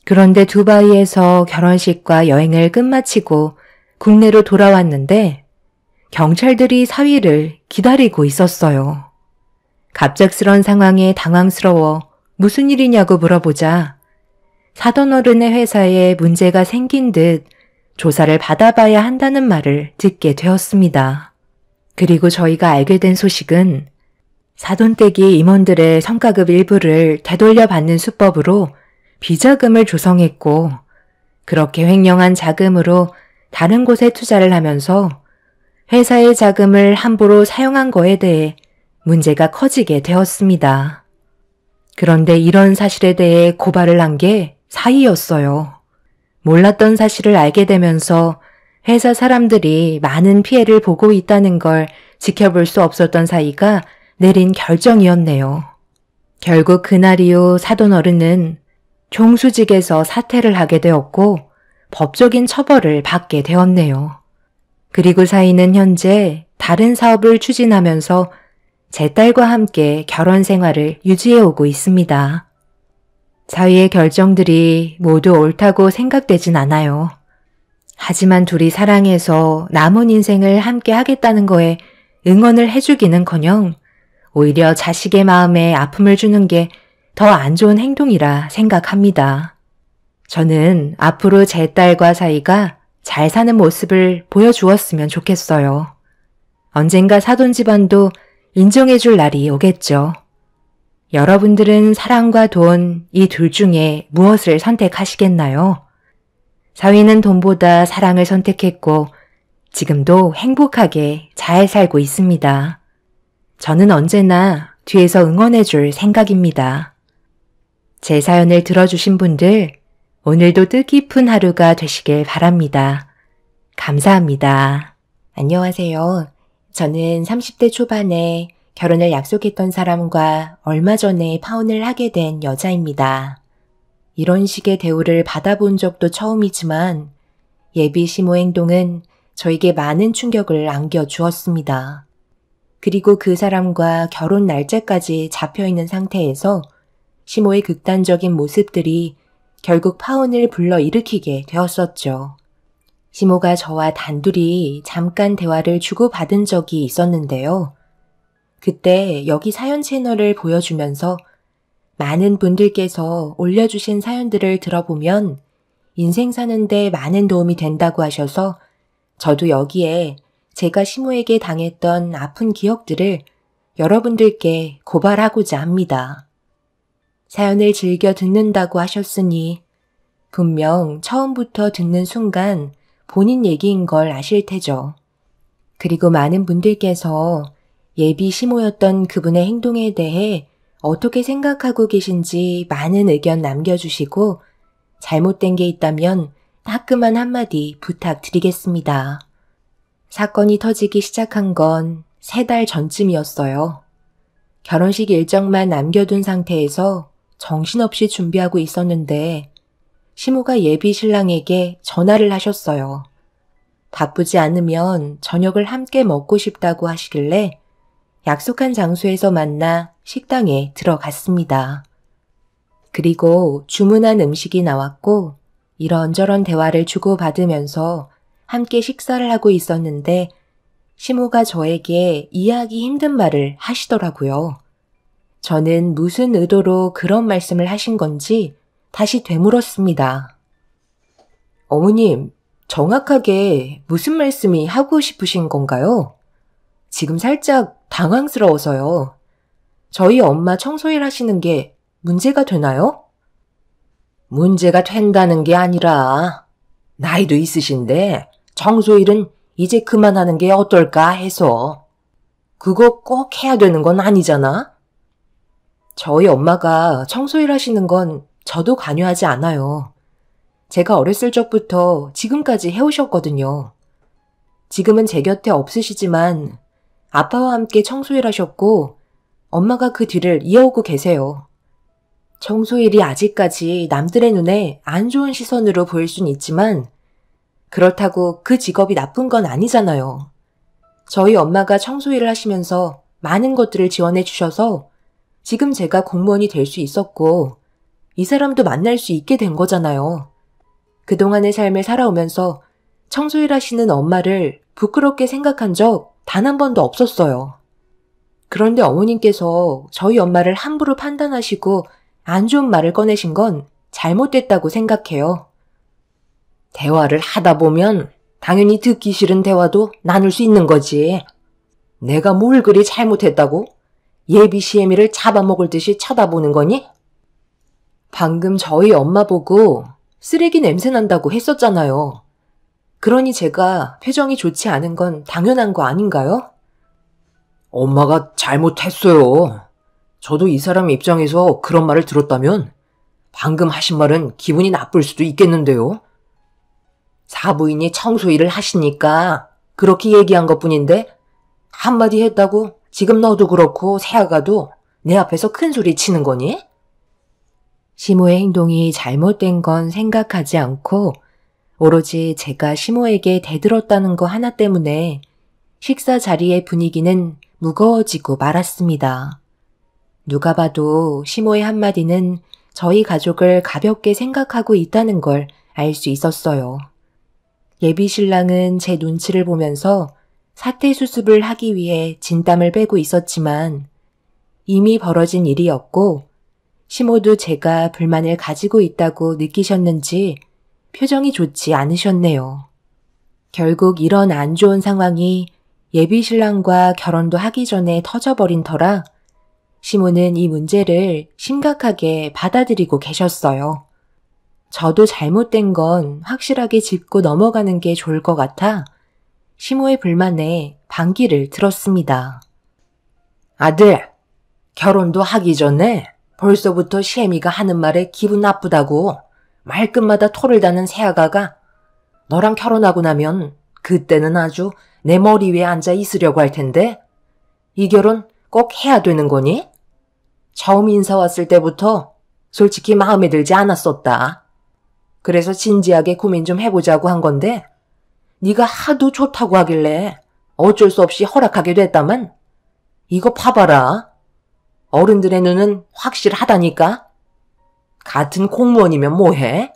그런데 두바이에서 결혼식과 여행을 끝마치고 국내로 돌아왔는데 경찰들이 사위를 기다리고 있었어요. 갑작스런 상황에 당황스러워 무슨 일이냐고 물어보자 사돈어른의 회사에 문제가 생긴 듯 조사를 받아봐야 한다는 말을 듣게 되었습니다. 그리고 저희가 알게 된 소식은 사돈댁이 임원들의 성과급 일부를 되돌려 받는 수법으로 비자금을 조성했고 그렇게 횡령한 자금으로 다른 곳에 투자를 하면서 회사의 자금을 함부로 사용한 거에 대해 문제가 커지게 되었습니다. 그런데 이런 사실에 대해 고발을 한 게 사위였어요. 몰랐던 사실을 알게 되면서 회사 사람들이 많은 피해를 보고 있다는 걸 지켜볼 수 없었던 사위가 내린 결정이었네요. 결국 그날 이후 사돈 어른은 총수직에서 사퇴를 하게 되었고 법적인 처벌을 받게 되었네요. 그리고 사위는 현재 다른 사업을 추진하면서 제 딸과 함께 결혼 생활을 유지해오고 있습니다. 사위의 결정들이 모두 옳다고 생각되진 않아요. 하지만 둘이 사랑해서 남은 인생을 함께 하겠다는 거에 응원을 해주기는커녕 오히려 자식의 마음에 아픔을 주는 게 더 안 좋은 행동이라 생각합니다. 저는 앞으로 제 딸과 사이가 잘 사는 모습을 보여주었으면 좋겠어요. 언젠가 사돈 집안도 인정해줄 날이 오겠죠. 여러분들은 사랑과 돈, 이 둘 중에 무엇을 선택하시겠나요? 사위는 돈보다 사랑을 선택했고 지금도 행복하게 잘 살고 있습니다. 저는 언제나 뒤에서 응원해줄 생각입니다. 제 사연을 들어주신 분들, 오늘도 뜻깊은 하루가 되시길 바랍니다. 감사합니다. 안녕하세요. 저는 30대 초반에 결혼을 약속했던 사람과 얼마 전에 파혼을 하게 된 여자입니다. 이런 식의 대우를 받아본 적도 처음이지만 예비 시모 행동은 저에게 많은 충격을 안겨주었습니다. 그리고 그 사람과 결혼 날짜까지 잡혀있는 상태에서 시모의 극단적인 모습들이 결국 파혼을 불러일으키게 되었었죠. 시모가 저와 단둘이 잠깐 대화를 주고받은 적이 있었는데요. 그때 여기 사연 채널을 보여주면서 많은 분들께서 올려주신 사연들을 들어보면 인생 사는데 많은 도움이 된다고 하셔서 저도 여기에 제가 시모에게 당했던 아픈 기억들을 여러분들께 고발하고자 합니다. 사연을 즐겨 듣는다고 하셨으니 분명 처음부터 듣는 순간 본인 얘기인 걸 아실 테죠. 그리고 많은 분들께서 예비 시모였던 그분의 행동에 대해 어떻게 생각하고 계신지 많은 의견 남겨주시고 잘못된 게 있다면 따끔한 한마디 부탁드리겠습니다. 사건이 터지기 시작한 건 3달 전쯤이었어요. 결혼식 일정만 남겨둔 상태에서 정신없이 준비하고 있었는데 시모가 예비 신랑에게 전화를 하셨어요. 바쁘지 않으면 저녁을 함께 먹고 싶다고 하시길래 약속한 장소에서 만나 식당에 들어갔습니다. 그리고 주문한 음식이 나왔고 이런저런 대화를 주고받으면서 함께 식사를 하고 있었는데 시모가 저에게 이해하기 힘든 말을 하시더라고요. 저는 무슨 의도로 그런 말씀을 하신 건지 다시 되물었습니다. 어머님, 정확하게 무슨 말씀이 하고 싶으신 건가요? 지금 살짝 당황스러워서요. 저희 엄마 청소일 하시는 게 문제가 되나요? 문제가 된다는 게 아니라 나이도 있으신데 청소일은 이제 그만하는 게 어떨까 해서. 그거 꼭 해야 되는 건 아니잖아? 저희 엄마가 청소일 하시는 건 저도 관여하지 않아요. 제가 어렸을 적부터 지금까지 해오셨거든요. 지금은 제 곁에 없으시지만 아빠와 함께 청소일 하셨고 엄마가 그 뒤를 이어오고 계세요. 청소일이 아직까지 남들의 눈에 안 좋은 시선으로 보일 순 있지만 그렇다고 그 직업이 나쁜 건 아니잖아요. 저희 엄마가 청소일을 하시면서 많은 것들을 지원해 주셔서 지금 제가 공무원이 될 수 있었고 이 사람도 만날 수 있게 된 거잖아요. 그동안의 삶을 살아오면서 청소일 하시는 엄마를 부끄럽게 생각한 적 단 한 번도 없었어요. 그런데 어머님께서 저희 엄마를 함부로 판단하시고 안 좋은 말을 꺼내신 건 잘못됐다고 생각해요. 대화를 하다 보면 당연히 듣기 싫은 대화도 나눌 수 있는 거지. 내가 뭘 그리 잘못했다고? 예비 시애미를 잡아먹을 듯이 쳐다보는 거니? 방금 저희 엄마 보고 쓰레기 냄새 난다고 했었잖아요. 그러니 제가 표정이 좋지 않은 건 당연한 거 아닌가요? 엄마가 잘못했어요. 저도 이 사람 입장에서 그런 말을 들었다면 방금 하신 말은 기분이 나쁠 수도 있겠는데요. 사부인이 청소일을 하시니까 그렇게 얘기한 것뿐인데 한마디 했다고 지금 너도 그렇고 새아가도 내 앞에서 큰 소리 치는 거니? 시모의 행동이 잘못된 건 생각하지 않고 오로지 제가 시모에게 대들었다는 거 하나 때문에 식사 자리의 분위기는 무거워지고 말았습니다. 누가 봐도 시모의 한마디는 저희 가족을 가볍게 생각하고 있다는 걸 알 수 있었어요. 예비 신랑은 제 눈치를 보면서 사태 수습을 하기 위해 진땀을 빼고 있었지만 이미 벌어진 일이었고 시모도 제가 불만을 가지고 있다고 느끼셨는지 표정이 좋지 않으셨네요. 결국 이런 안 좋은 상황이 예비 신랑과 결혼도 하기 전에 터져버린 터라 시모는 이 문제를 심각하게 받아들이고 계셨어요. 저도 잘못된 건 확실하게 짚고 넘어가는 게 좋을 것 같아 시모의 불만에 반기를 들었습니다. 아들, 결혼도 하기 전에 벌써부터 시애미가 하는 말에 기분 나쁘다고 말끝마다 토를 다는 새아가가 너랑 결혼하고 나면 그때는 아주 내 머리 위에 앉아 있으려고 할 텐데 이 결혼 꼭 해야 되는 거니? 처음 인사 왔을 때부터 솔직히 마음에 들지 않았었다. 그래서 진지하게 고민 좀 해보자고 한 건데 네가 하도 좋다고 하길래 어쩔 수 없이 허락하게 됐다만 이거 봐봐라. 어른들의 눈은 확실하다니까. 같은 공무원이면 뭐해?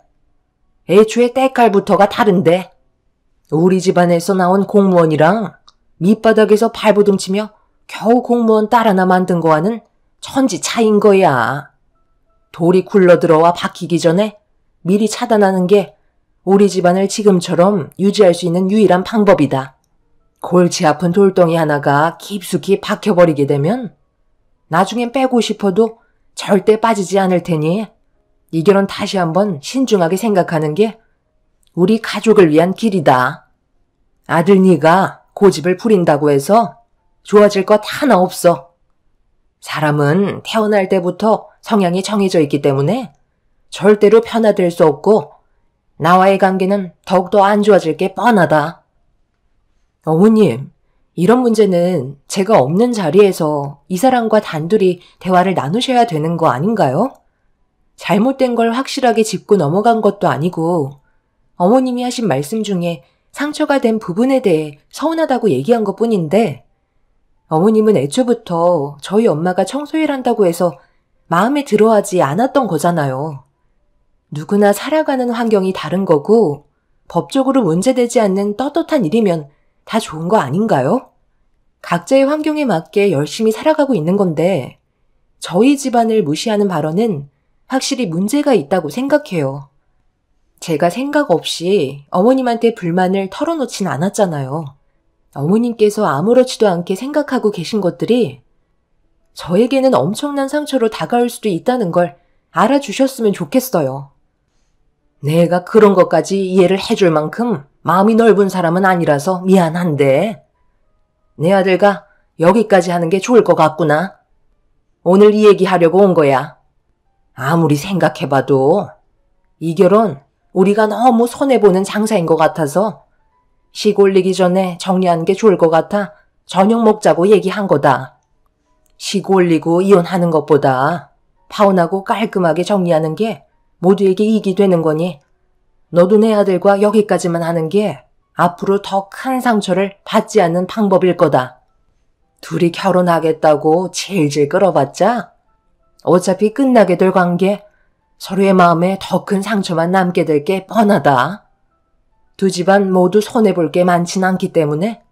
애초에 때깔부터가 다른데 우리 집안에서 나온 공무원이랑 밑바닥에서 발버둥치며 겨우 공무원 딸 하나 만든 거와는 천지 차이인 거야. 돌이 굴러들어와 박히기 전에 미리 차단하는 게 우리 집안을 지금처럼 유지할 수 있는 유일한 방법이다. 골치 아픈 돌덩이 하나가 깊숙이 박혀버리게 되면 나중엔 빼고 싶어도 절대 빠지지 않을 테니 이 결혼 다시 한번 신중하게 생각하는 게 우리 가족을 위한 길이다. 아들 네가 고집을 부린다고 해서 좋아질 것 하나 없어. 사람은 태어날 때부터 성향이 정해져 있기 때문에 절대로 변화될 수 없고 나와의 관계는 더욱더 안 좋아질 게 뻔하다. 어머님, 이런 문제는 제가 없는 자리에서 이 사람과 단둘이 대화를 나누셔야 되는 거 아닌가요? 잘못된 걸 확실하게 짚고 넘어간 것도 아니고 어머님이 하신 말씀 중에 상처가 된 부분에 대해 서운하다고 얘기한 것뿐인데 어머님은 애초부터 저희 엄마가 청소일 한다고 해서 마음에 들어하지 않았던 거잖아요. 누구나 살아가는 환경이 다른 거고 법적으로 문제되지 않는 떳떳한 일이면 다 좋은 거 아닌가요? 각자의 환경에 맞게 열심히 살아가고 있는 건데 저희 집안을 무시하는 발언은 확실히 문제가 있다고 생각해요. 제가 생각 없이 어머님한테 불만을 털어놓진 않았잖아요. 어머님께서 아무렇지도 않게 생각하고 계신 것들이 저에게는 엄청난 상처로 다가올 수도 있다는 걸 알아주셨으면 좋겠어요. 내가 그런 것까지 이해를 해줄 만큼 마음이 넓은 사람은 아니라서 미안한데 내 아들과 여기까지 하는 게 좋을 것 같구나. 오늘 이 얘기 하려고 온 거야. 아무리 생각해봐도 이 결혼 우리가 너무 손해보는 장사인 것 같아서 식 올리기 전에 정리하는 게 좋을 것 같아 저녁 먹자고 얘기한 거다. 식 올리고 이혼하는 것보다 파혼하고 깔끔하게 정리하는 게 모두에게 이익이 되는 거니 너도 내 아들과 여기까지만 하는 게 앞으로 더 큰 상처를 받지 않는 방법일 거다. 둘이 결혼하겠다고 질질 끌어봤자 어차피 끝나게 될 관계 서로의 마음에 더 큰 상처만 남게 될 게 뻔하다. 두 집안 모두 손해볼 게 많진 않기 때문에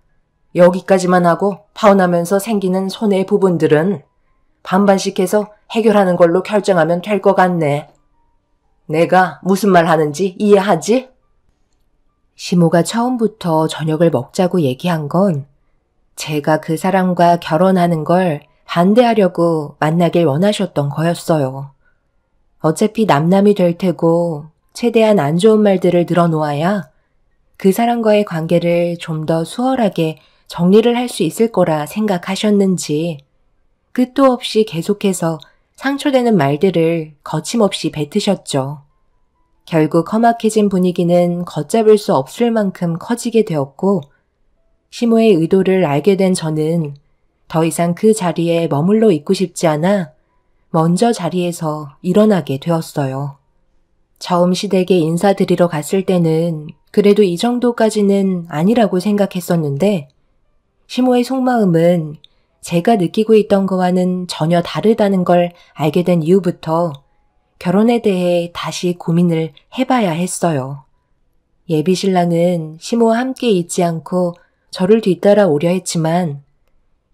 여기까지만 하고 파혼하면서 생기는 손해의 부분들은 반반씩 해서 해결하는 걸로 결정하면 될 것 같네. 내가 무슨 말 하는지 이해하지? 시모가 처음부터 저녁을 먹자고 얘기한 건 제가 그 사람과 결혼하는 걸 반대하려고 만나길 원하셨던 거였어요. 어차피 남남이 될 테고 최대한 안 좋은 말들을 늘어놓아야 그 사람과의 관계를 좀 더 수월하게 정리를 할 수 있을 거라 생각하셨는지 끝도 없이 계속해서 상처되는 말들을 거침없이 뱉으셨죠. 결국 험악해진 분위기는 걷잡을 수 없을 만큼 커지게 되었고 시모의 의도를 알게 된 저는 더 이상 그 자리에 머물러 있고 싶지 않아 먼저 자리에서 일어나게 되었어요. 처음 시댁에 인사드리러 갔을 때는 그래도 이 정도까지는 아니라고 생각했었는데 시모의 속마음은 제가 느끼고 있던 거와는 전혀 다르다는 걸 알게 된 이후부터 결혼에 대해 다시 고민을 해봐야 했어요. 예비 신랑은 시모와 함께 있지 않고 저를 뒤따라 오려 했지만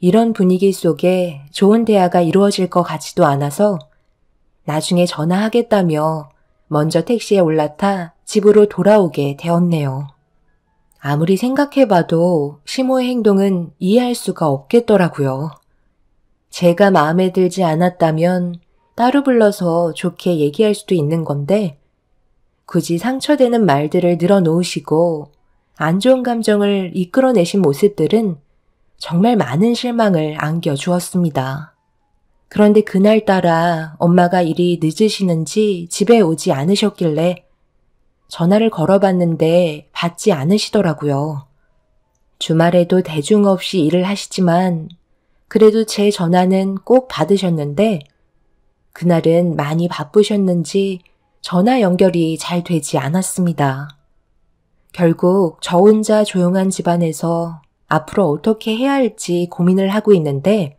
이런 분위기 속에 좋은 대화가 이루어질 것 같지도 않아서 나중에 전화하겠다며 먼저 택시에 올라타 집으로 돌아오게 되었네요. 아무리 생각해봐도 시모의 행동은 이해할 수가 없겠더라고요. 제가 마음에 들지 않았다면 따로 불러서 좋게 얘기할 수도 있는 건데 굳이 상처되는 말들을 늘어놓으시고 안 좋은 감정을 이끌어내신 모습들은 정말 많은 실망을 안겨주었습니다. 그런데 그날따라 엄마가 일이 늦으시는지 집에 오지 않으셨길래 전화를 걸어봤는데 받지 않으시더라고요. 주말에도 대중 없이 일을 하시지만 그래도 제 전화는 꼭 받으셨는데 그날은 많이 바쁘셨는지 전화 연결이 잘 되지 않았습니다. 결국 저 혼자 조용한 집안에서 앞으로 어떻게 해야 할지 고민을 하고 있는데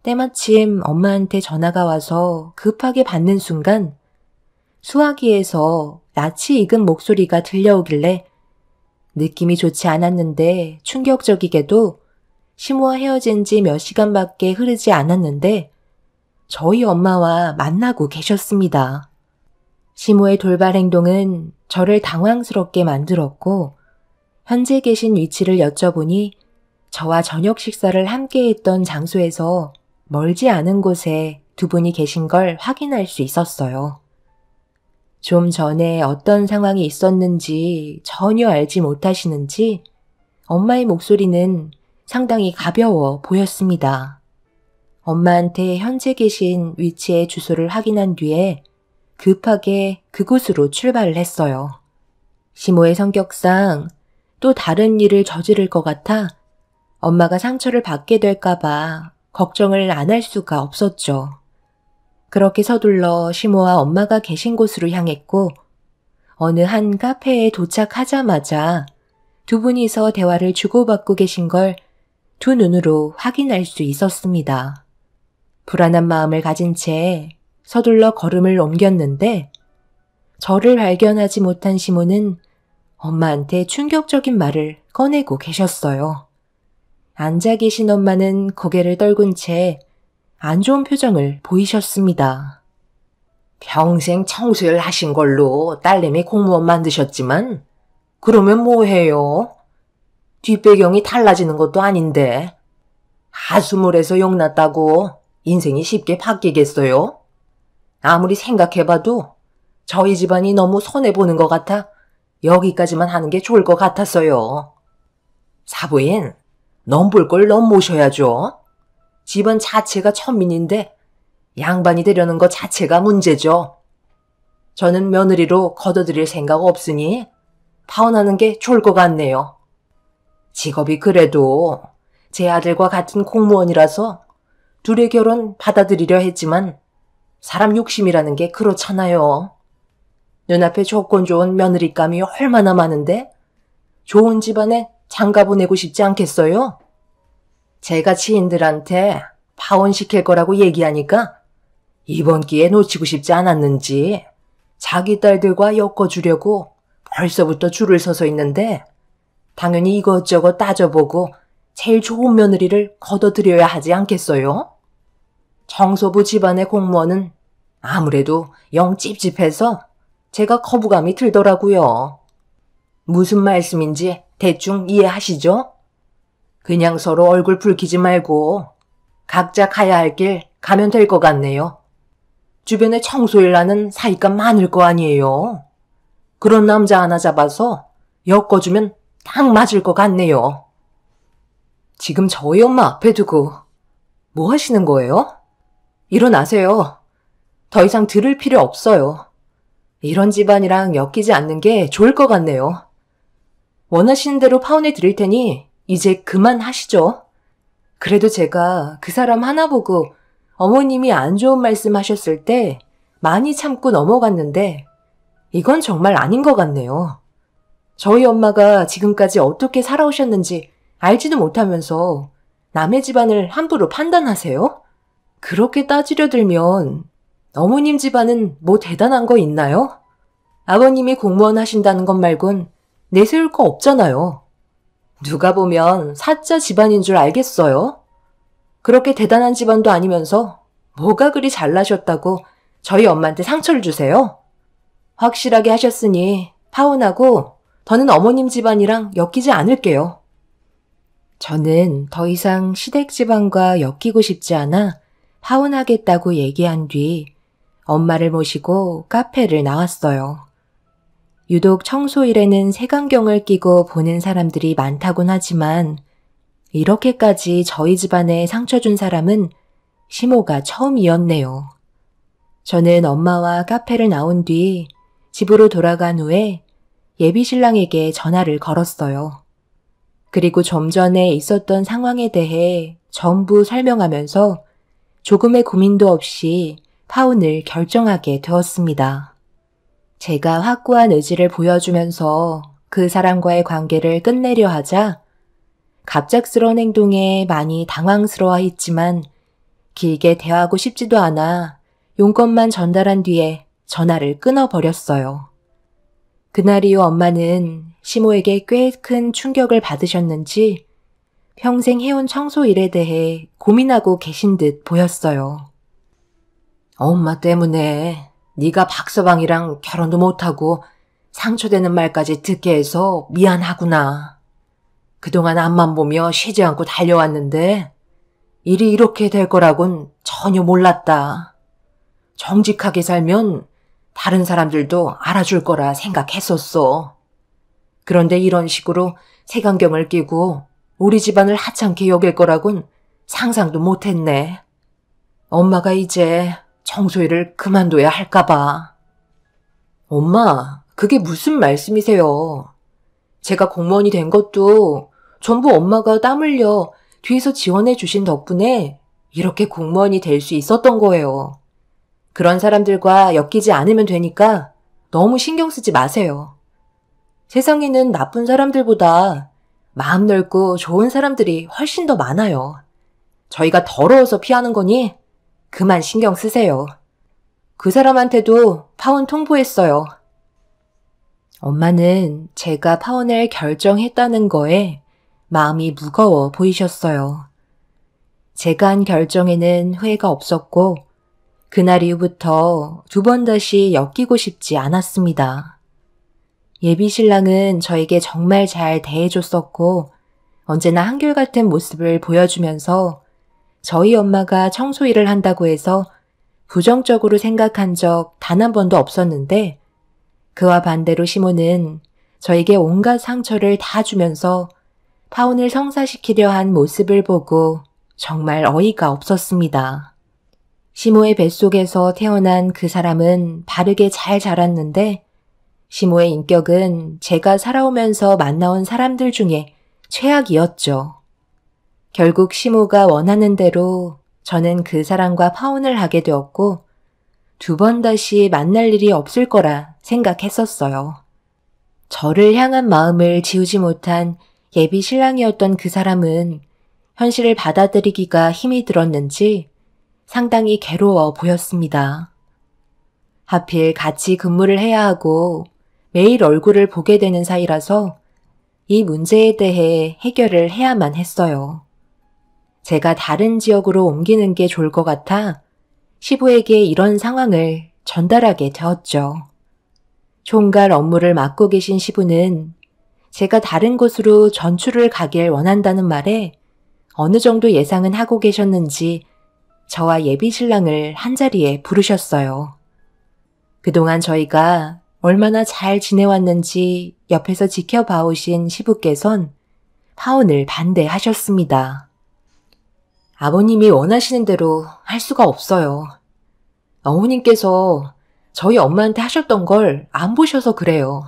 때마침 엄마한테 전화가 와서 급하게 받는 순간 수화기에서 낯이 익은 목소리가 들려오길래 느낌이 좋지 않았는데 충격적이게도 시모와 헤어진 지 몇 시간밖에 흐르지 않았는데 저희 엄마와 만나고 계셨습니다. 시모의 돌발 행동은 저를 당황스럽게 만들었고 현재 계신 위치를 여쭤보니 저와 저녁 식사를 함께 했던 장소에서 멀지 않은 곳에 두 분이 계신 걸 확인할 수 있었어요. 좀 전에 어떤 상황이 있었는지 전혀 알지 못하시는지 엄마의 목소리는 상당히 가벼워 보였습니다. 엄마한테 현재 계신 위치의 주소를 확인한 뒤에 급하게 그곳으로 출발을 했어요. 시모의 성격상 또 다른 일을 저지를 것 같아 엄마가 상처를 받게 될까봐 걱정을 안 할 수가 없었죠. 그렇게 서둘러 시모와 엄마가 계신 곳으로 향했고 어느 한 카페에 도착하자마자 두 분이서 대화를 주고받고 계신 걸 두 눈으로 확인할 수 있었습니다. 불안한 마음을 가진 채 서둘러 걸음을 옮겼는데 저를 발견하지 못한 시모는 엄마한테 충격적인 말을 꺼내고 계셨어요. 앉아 계신 엄마는 고개를 떨군 채 안 좋은 표정을 보이셨습니다. 평생 청소일 하신 걸로 딸내미 공무원 만드셨지만 그러면 뭐해요? 뒷배경이 달라지는 것도 아닌데 하수물에서 용났다고 인생이 쉽게 바뀌겠어요? 아무리 생각해봐도 저희 집안이 너무 손해보는 것 같아 여기까지만 하는 게 좋을 것 같았어요. 사부인, 넘볼 걸 넘 모셔야죠. 집안 자체가 천민인데 양반이 되려는 것 자체가 문제죠. 저는 며느리로 거둬들일 생각 없으니 파혼하는 게 좋을 것 같네요. 직업이 그래도 제 아들과 같은 공무원이라서 둘의 결혼 받아들이려 했지만 사람 욕심이라는 게 그렇잖아요. 눈앞에 조건 좋은 며느리감이 얼마나 많은데 좋은 집안에 장가 보내고 싶지 않겠어요? 제가 지인들한테 파혼시킬 거라고 얘기하니까 이번 기회 놓치고 싶지 않았는지 자기 딸들과 엮어주려고 벌써부터 줄을 서서 있는데 당연히 이것저것 따져보고 제일 좋은 며느리를 거둬들여야 하지 않겠어요? 청소부 집안의 공무원은 아무래도 영 찝찝해서 제가 거부감이 들더라고요. 무슨 말씀인지 대충 이해하시죠? 그냥 서로 얼굴 붉히지 말고 각자 가야 할 길 가면 될 것 같네요. 주변에 청소일 하는 사이가 많을 거 아니에요. 그런 남자 하나 잡아서 엮어주면 딱 맞을 것 같네요. 지금 저희 엄마 앞에 두고 뭐 하시는 거예요? 일어나세요. 더 이상 들을 필요 없어요. 이런 집안이랑 엮이지 않는 게 좋을 것 같네요. 원하시는 대로 파혼해 드릴 테니 이제 그만하시죠. 그래도 제가 그 사람 하나 보고 어머님이 안 좋은 말씀 하셨을 때 많이 참고 넘어갔는데 이건 정말 아닌 것 같네요. 저희 엄마가 지금까지 어떻게 살아오셨는지 알지도 못하면서 남의 집안을 함부로 판단하세요? 그렇게 따지려 들면 어머님 집안은 뭐 대단한 거 있나요? 아버님이 공무원 하신다는 것 말곤 내세울 거 없잖아요. 누가 보면 사자 집안인 줄 알겠어요? 그렇게 대단한 집안도 아니면서 뭐가 그리 잘나셨다고 저희 엄마한테 상처를 주세요? 확실하게 하셨으니 파혼하고 더는 어머님 집안이랑 엮이지 않을게요. 저는 더 이상 시댁 집안과 엮이고 싶지 않아 파혼하겠다고 얘기한 뒤 엄마를 모시고 카페를 나왔어요. 유독 청소일에는 색안경을 끼고 보는 사람들이 많다곤 하지만 이렇게까지 저희 집안에 상처 준 사람은 시모가 처음이었네요. 저는 엄마와 카페를 나온 뒤 집으로 돌아간 후에 예비 신랑에게 전화를 걸었어요. 그리고 좀 전에 있었던 상황에 대해 전부 설명하면서 조금의 고민도 없이 파혼을 결정하게 되었습니다. 제가 확고한 의지를 보여주면서 그 사람과의 관계를 끝내려 하자 갑작스러운 행동에 많이 당황스러워했지만 길게 대화하고 싶지도 않아 용건만 전달한 뒤에 전화를 끊어버렸어요. 그날 이후 엄마는 시모에게 꽤 큰 충격을 받으셨는지 평생 해온 청소 일에 대해 고민하고 계신 듯 보였어요. 엄마 때문에 네가 박서방이랑 결혼도 못하고 상처되는 말까지 듣게 해서 미안하구나. 그동안 앞만 보며 쉬지 않고 달려왔는데 일이 이렇게 될 거라곤 전혀 몰랐다. 정직하게 살면 다른 사람들도 알아줄 거라 생각했었어. 그런데 이런 식으로 색안경을 끼고 우리 집안을 하찮게 여길 거라곤 상상도 못했네. 엄마가 이제 청소일을 그만둬야 할까봐. 엄마, 그게 무슨 말씀이세요? 제가 공무원이 된 것도 전부 엄마가 땀 흘려 뒤에서 지원해 주신 덕분에 이렇게 공무원이 될 수 있었던 거예요. 그런 사람들과 엮이지 않으면 되니까 너무 신경 쓰지 마세요. 세상에는 나쁜 사람들보다 마음 넓고 좋은 사람들이 훨씬 더 많아요. 저희가 더러워서 피하는 거니 그만 신경 쓰세요. 그 사람한테도 파혼 통보했어요. 엄마는 제가 파혼을 결정했다는 거에 마음이 무거워 보이셨어요. 제가 한 결정에는 후회가 없었고 그날 이후부터 두 번 다시 엮이고 싶지 않았습니다. 예비 신랑은 저에게 정말 잘 대해줬었고 언제나 한결같은 모습을 보여주면서 저희 엄마가 청소일을 한다고 해서 부정적으로 생각한 적 단 한 번도 없었는데 그와 반대로 시모는 저에게 온갖 상처를 다 주면서 파혼을 성사시키려 한 모습을 보고 정말 어이가 없었습니다. 시모의 뱃속에서 태어난 그 사람은 바르게 잘 자랐는데 시모의 인격은 제가 살아오면서 만나온 사람들 중에 최악이었죠. 결국 시모가 원하는 대로 저는 그 사람과 파혼을 하게 되었고 두 번 다시 만날 일이 없을 거라 생각했었어요. 저를 향한 마음을 지우지 못한 예비 신랑이었던 그 사람은 현실을 받아들이기가 힘이 들었는지 상당히 괴로워 보였습니다. 하필 같이 근무를 해야 하고 매일 얼굴을 보게 되는 사이라서 이 문제에 대해 해결을 해야만 했어요. 제가 다른 지역으로 옮기는 게 좋을 것 같아 시부에게 이런 상황을 전달하게 되었죠. 총괄 업무를 맡고 계신 시부는 제가 다른 곳으로 전출을 가길 원한다는 말에 어느 정도 예상은 하고 계셨는지 저와 예비 신랑을 한자리에 부르셨어요. 그동안 저희가 얼마나 잘 지내왔는지 옆에서 지켜봐 오신 시부께선 파혼을 반대하셨습니다. 아버님이 원하시는 대로 할 수가 없어요. 어머님께서 저희 엄마한테 하셨던 걸 안 보셔서 그래요.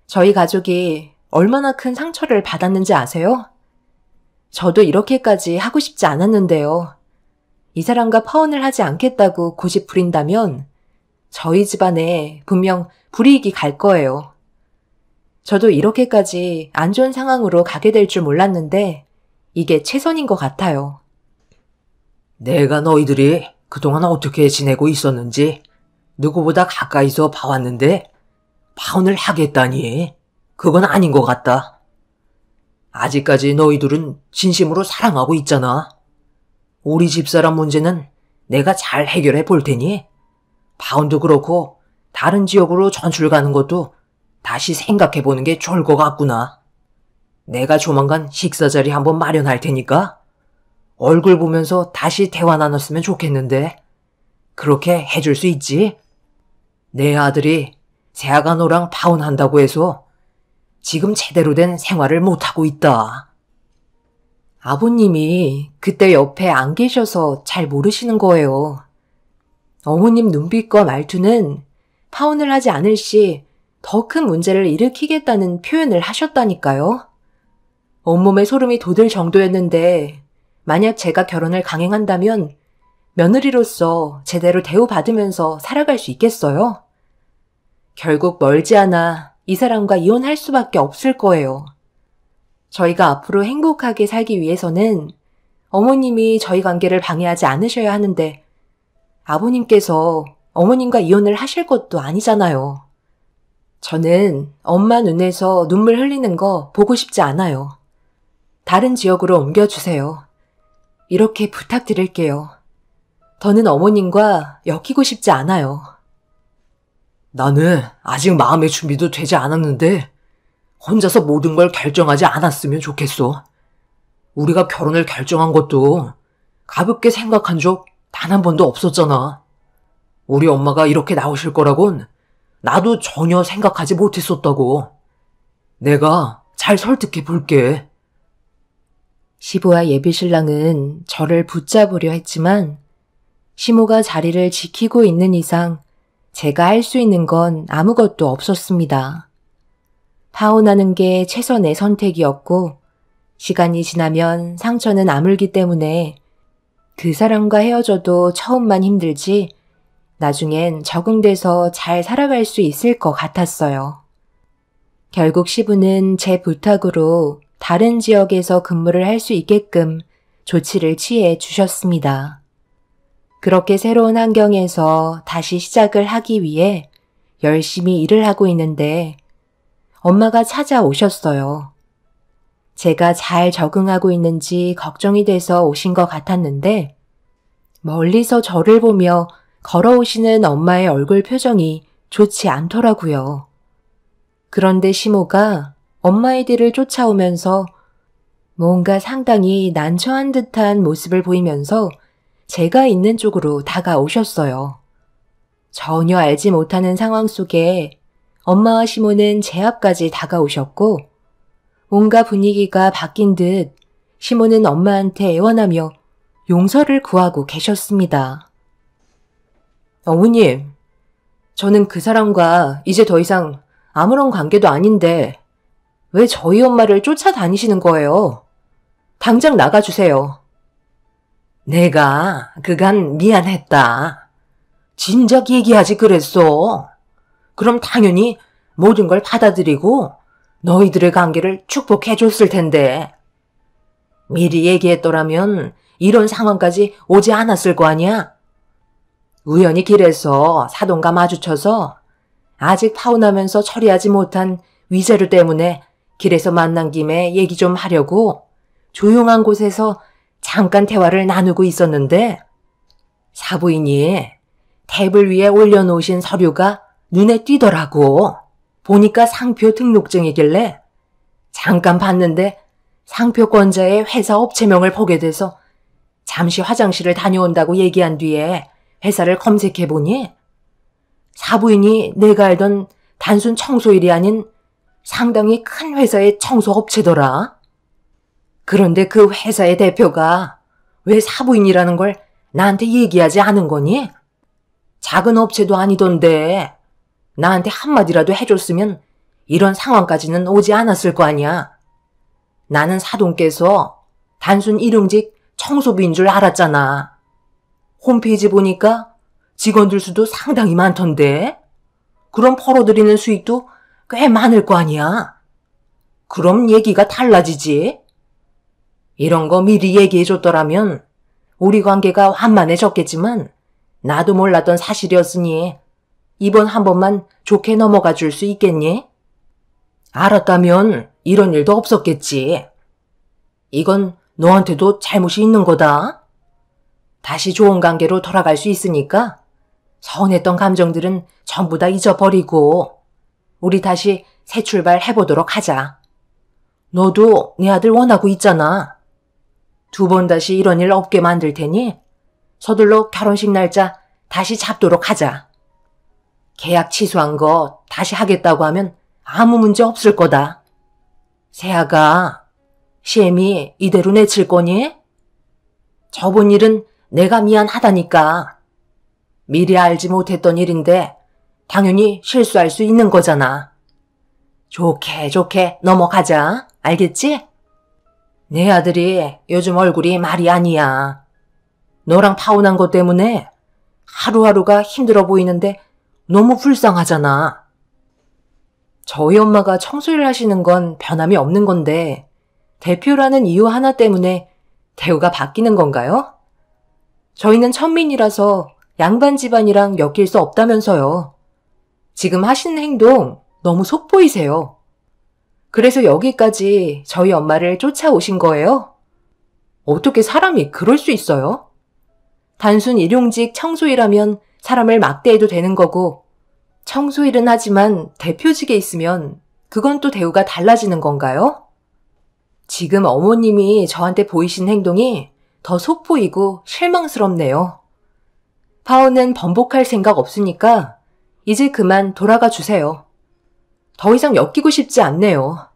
저희 가족이 얼마나 큰 상처를 받았는지 아세요? 저도 이렇게까지 하고 싶지 않았는데요. 이 사람과 파혼을 하지 않겠다고 고집 부린다면 저희 집안에 분명 불이익이 갈 거예요. 저도 이렇게까지 안 좋은 상황으로 가게 될 줄 몰랐는데 이게 최선인 것 같아요. 내가 너희들이 그동안 어떻게 지내고 있었는지 누구보다 가까이서 봐왔는데 파혼을 하겠다니 그건 아닌 것 같다. 아직까지 너희들은 진심으로 사랑하고 있잖아. 우리 집사람 문제는 내가 잘 해결해 볼 테니 파혼도 그렇고 다른 지역으로 전출 가는 것도 다시 생각해 보는 게 좋을 것 같구나. 내가 조만간 식사 자리 한번 마련할 테니까 얼굴 보면서 다시 대화 나눴으면 좋겠는데 그렇게 해줄 수 있지? 내 아들이 새아가 너랑 파혼한다고 해서 지금 제대로 된 생활을 못하고 있다. 아버님이 그때 옆에 안 계셔서 잘 모르시는 거예요. 어머님 눈빛과 말투는 파혼을 하지 않을 시 더 큰 문제를 일으키겠다는 표현을 하셨다니까요. 온몸에 소름이 돋을 정도였는데 만약 제가 결혼을 강행한다면 며느리로서 제대로 대우받으면서 살아갈 수 있겠어요? 결국 멀지 않아 이 사람과 이혼할 수밖에 없을 거예요. 저희가 앞으로 행복하게 살기 위해서는 어머님이 저희 관계를 방해하지 않으셔야 하는데 아버님께서 어머님과 이혼을 하실 것도 아니잖아요. 저는 엄마 눈에서 눈물 흘리는 거 보고 싶지 않아요. 다른 지역으로 옮겨주세요. 이렇게 부탁드릴게요. 더는 어머님과 엮이고 싶지 않아요. 나는 아직 마음의 준비도 되지 않았는데 혼자서 모든 걸 결정하지 않았으면 좋겠어. 우리가 결혼을 결정한 것도 가볍게 생각한 적 단 한 번도 없었잖아. 우리 엄마가 이렇게 나오실 거라곤 나도 전혀 생각하지 못했었다고. 내가 잘 설득해 볼게. 시부와 예비신랑은 저를 붙잡으려 했지만 시모가 자리를 지키고 있는 이상 제가 할 수 있는 건 아무것도 없었습니다. 파혼하는 게 최선의 선택이었고 시간이 지나면 상처는 아물기 때문에 그 사람과 헤어져도 처음만 힘들지 나중엔 적응돼서 잘 살아갈 수 있을 것 같았어요. 결국 시부는 제 부탁으로 다른 지역에서 근무를 할 수 있게끔 조치를 취해 주셨습니다. 그렇게 새로운 환경에서 다시 시작을 하기 위해 열심히 일을 하고 있는데 엄마가 찾아오셨어요. 제가 잘 적응하고 있는지 걱정이 돼서 오신 것 같았는데 멀리서 저를 보며 걸어오시는 엄마의 얼굴 표정이 좋지 않더라고요. 그런데 시모가 엄마의 뒤를 쫓아오면서 뭔가 상당히 난처한 듯한 모습을 보이면서 제가 있는 쪽으로 다가오셨어요. 전혀 알지 못하는 상황 속에 엄마와 시모는 제 앞까지 다가오셨고 뭔가 분위기가 바뀐 듯 시모는 엄마한테 애원하며 용서를 구하고 계셨습니다. 어머님, 저는 그 사람과 이제 더 이상 아무런 관계도 아닌데 왜 저희 엄마를 쫓아다니시는 거예요? 당장 나가주세요. 내가 그간 미안했다. 진작 얘기하지 그랬어. 그럼 당연히 모든 걸 받아들이고 너희들의 관계를 축복해줬을 텐데. 미리 얘기했더라면 이런 상황까지 오지 않았을 거 아니야? 우연히 길에서 사돈과 마주쳐서 아직 파혼하면서 처리하지 못한 위자료 때문에 길에서 만난 김에 얘기 좀 하려고 조용한 곳에서 잠깐 대화를 나누고 있었는데 사부인이 탭을 위에 올려놓으신 서류가 눈에 띄더라고. 보니까 상표 등록증이길래 잠깐 봤는데 상표권자의 회사 업체명을 보게 돼서 잠시 화장실을 다녀온다고 얘기한 뒤에 회사를 검색해보니 사부인이 내가 알던 단순 청소일이 아닌 상당히 큰 회사의 청소업체더라. 그런데 그 회사의 대표가 왜 사부인이라는 걸 나한테 얘기하지 않은 거니? 작은 업체도 아니던데 나한테 한마디라도 해줬으면 이런 상황까지는 오지 않았을 거 아니야. 나는 사돈께서 단순 일용직 청소부인 줄 알았잖아. 홈페이지 보니까 직원들 수도 상당히 많던데. 그럼 벌어들이는 수익도 꽤 많을 거 아니야. 그럼 얘기가 달라지지. 이런 거 미리 얘기해줬더라면 우리 관계가 완만해졌겠지만 나도 몰랐던 사실이었으니 이번 한 번만 좋게 넘어가 줄 수 있겠니? 알았다면 이런 일도 없었겠지. 이건 너한테도 잘못이 있는 거다. 다시 좋은 관계로 돌아갈 수 있으니까 서운했던 감정들은 전부 다 잊어버리고 우리 다시 새 출발 해보도록 하자. 너도 내 아들 원하고 있잖아. 2번 다시 이런 일 없게 만들 테니 서둘러 결혼식 날짜 다시 잡도록 하자. 계약 취소한 거 다시 하겠다고 하면 아무 문제 없을 거다. 세아가, 시엠이 이대로 내칠 거니? 저번 일은 내가 미안하다니까. 미리 알지 못했던 일인데 당연히 실수할 수 있는 거잖아. 좋게 넘어가자. 알겠지? 내 아들이 요즘 얼굴이 말이 아니야. 너랑 파혼한 것 때문에 하루하루가 힘들어 보이는데 너무 불쌍하잖아. 저희 엄마가 청소를 하시는 건 변함이 없는 건데 대표라는 이유 하나 때문에 대우가 바뀌는 건가요? 저희는 천민이라서 양반 집안이랑 엮일 수 없다면서요. 지금 하시는 행동 너무 속보이세요. 그래서 여기까지 저희 엄마를 쫓아오신 거예요? 어떻게 사람이 그럴 수 있어요? 단순 일용직 청소일하면 사람을 막대해도 되는 거고 청소일은 하지만 대표직에 있으면 그건 또 대우가 달라지는 건가요? 지금 어머님이 저한테 보이신 행동이 더 속보이고 실망스럽네요. 파혼은 번복할 생각 없으니까 이제 그만 돌아가 주세요. 더 이상 엮이고 싶지 않네요.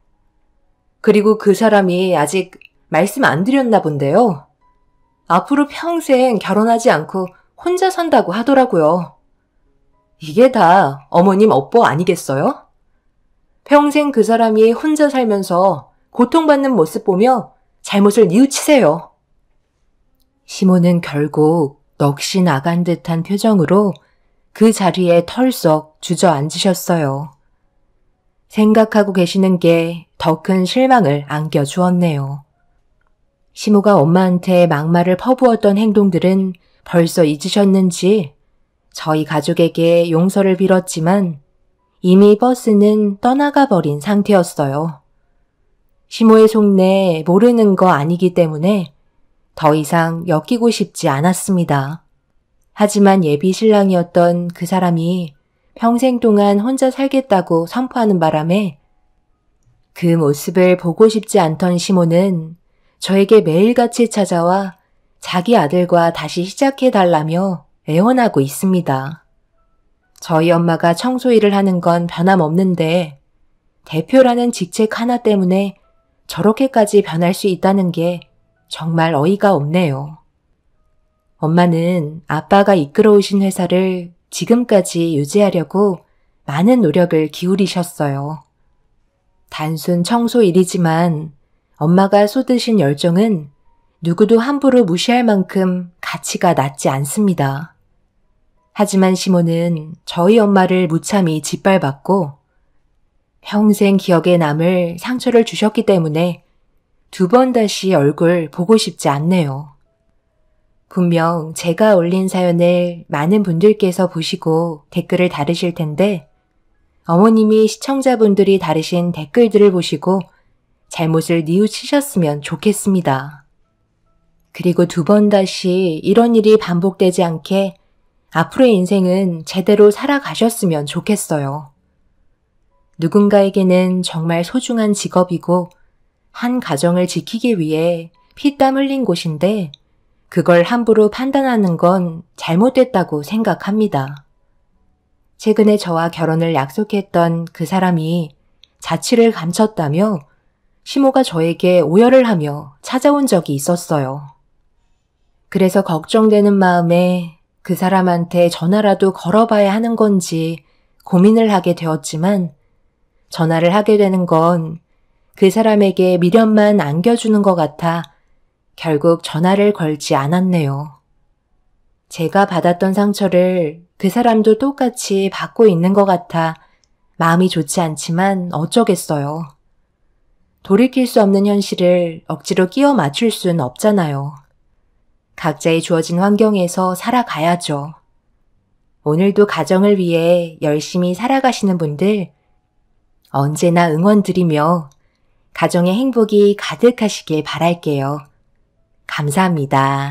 그리고 그 사람이 아직 말씀 안 드렸나 본데요. 앞으로 평생 결혼하지 않고 혼자 산다고 하더라고요. 이게 다 어머님 업보 아니겠어요? 평생 그 사람이 혼자 살면서 고통받는 모습 보며 잘못을 뉘우치세요. 시모는 결국 넋이 나간 듯한 표정으로 그 자리에 털썩 주저앉으셨어요. 생각하고 계시는 게 더 큰 실망을 안겨주었네요. 시모가 엄마한테 막말을 퍼부었던 행동들은 벌써 잊으셨는지 저희 가족에게 용서를 빌었지만 이미 버스는 떠나가 버린 상태였어요. 시모의 속내 모르는 거 아니기 때문에 더 이상 엮이고 싶지 않았습니다. 하지만 예비 신랑이었던 그 사람이 평생 동안 혼자 살겠다고 선포하는 바람에 그 모습을 보고 싶지 않던 시모는 저에게 매일같이 찾아와 자기 아들과 다시 시작해달라며 애원하고 있습니다. 저희 엄마가 청소일을 하는 건 변함없는데 대표라는 직책 하나 때문에 저렇게까지 변할 수 있다는 게 정말 어이가 없네요. 엄마는 아빠가 이끌어오신 회사를 지금까지 유지하려고 많은 노력을 기울이셨어요. 단순 청소일이지만 엄마가 쏟으신 열정은 누구도 함부로 무시할 만큼 가치가 낮지 않습니다. 하지만 시모는 저희 엄마를 무참히 짓밟았고 평생 기억에 남을 상처를 주셨기 때문에 2번 다시 얼굴 보고 싶지 않네요. 분명 제가 올린 사연을 많은 분들께서 보시고 댓글을 달으실 텐데 어머님이 시청자분들이 달으신 댓글들을 보시고 잘못을 뉘우치셨으면 좋겠습니다. 그리고 2번 다시 이런 일이 반복되지 않게 앞으로의 인생은 제대로 살아가셨으면 좋겠어요. 누군가에게는 정말 소중한 직업이고 한 가정을 지키기 위해 피땀 흘린 곳인데 그걸 함부로 판단하는 건 잘못됐다고 생각합니다. 최근에 저와 결혼을 약속했던 그 사람이 자취를 감췄다며 시모가 저에게 오열을 하며 찾아온 적이 있었어요. 그래서 걱정되는 마음에 그 사람한테 전화라도 걸어봐야 하는 건지 고민을 하게 되었지만 전화를 하게 되는 건 그 사람에게 미련만 안겨주는 것 같아 결국 전화를 걸지 않았네요. 제가 받았던 상처를 그 사람도 똑같이 받고 있는 것 같아 마음이 좋지 않지만 어쩌겠어요. 돌이킬 수 없는 현실을 억지로 끼워 맞출 순 없잖아요. 각자의 주어진 환경에서 살아가야죠. 오늘도 가정을 위해 열심히 살아가시는 분들 언제나 응원드리며 가정의 행복이 가득하시길 바랄게요. 감사합니다.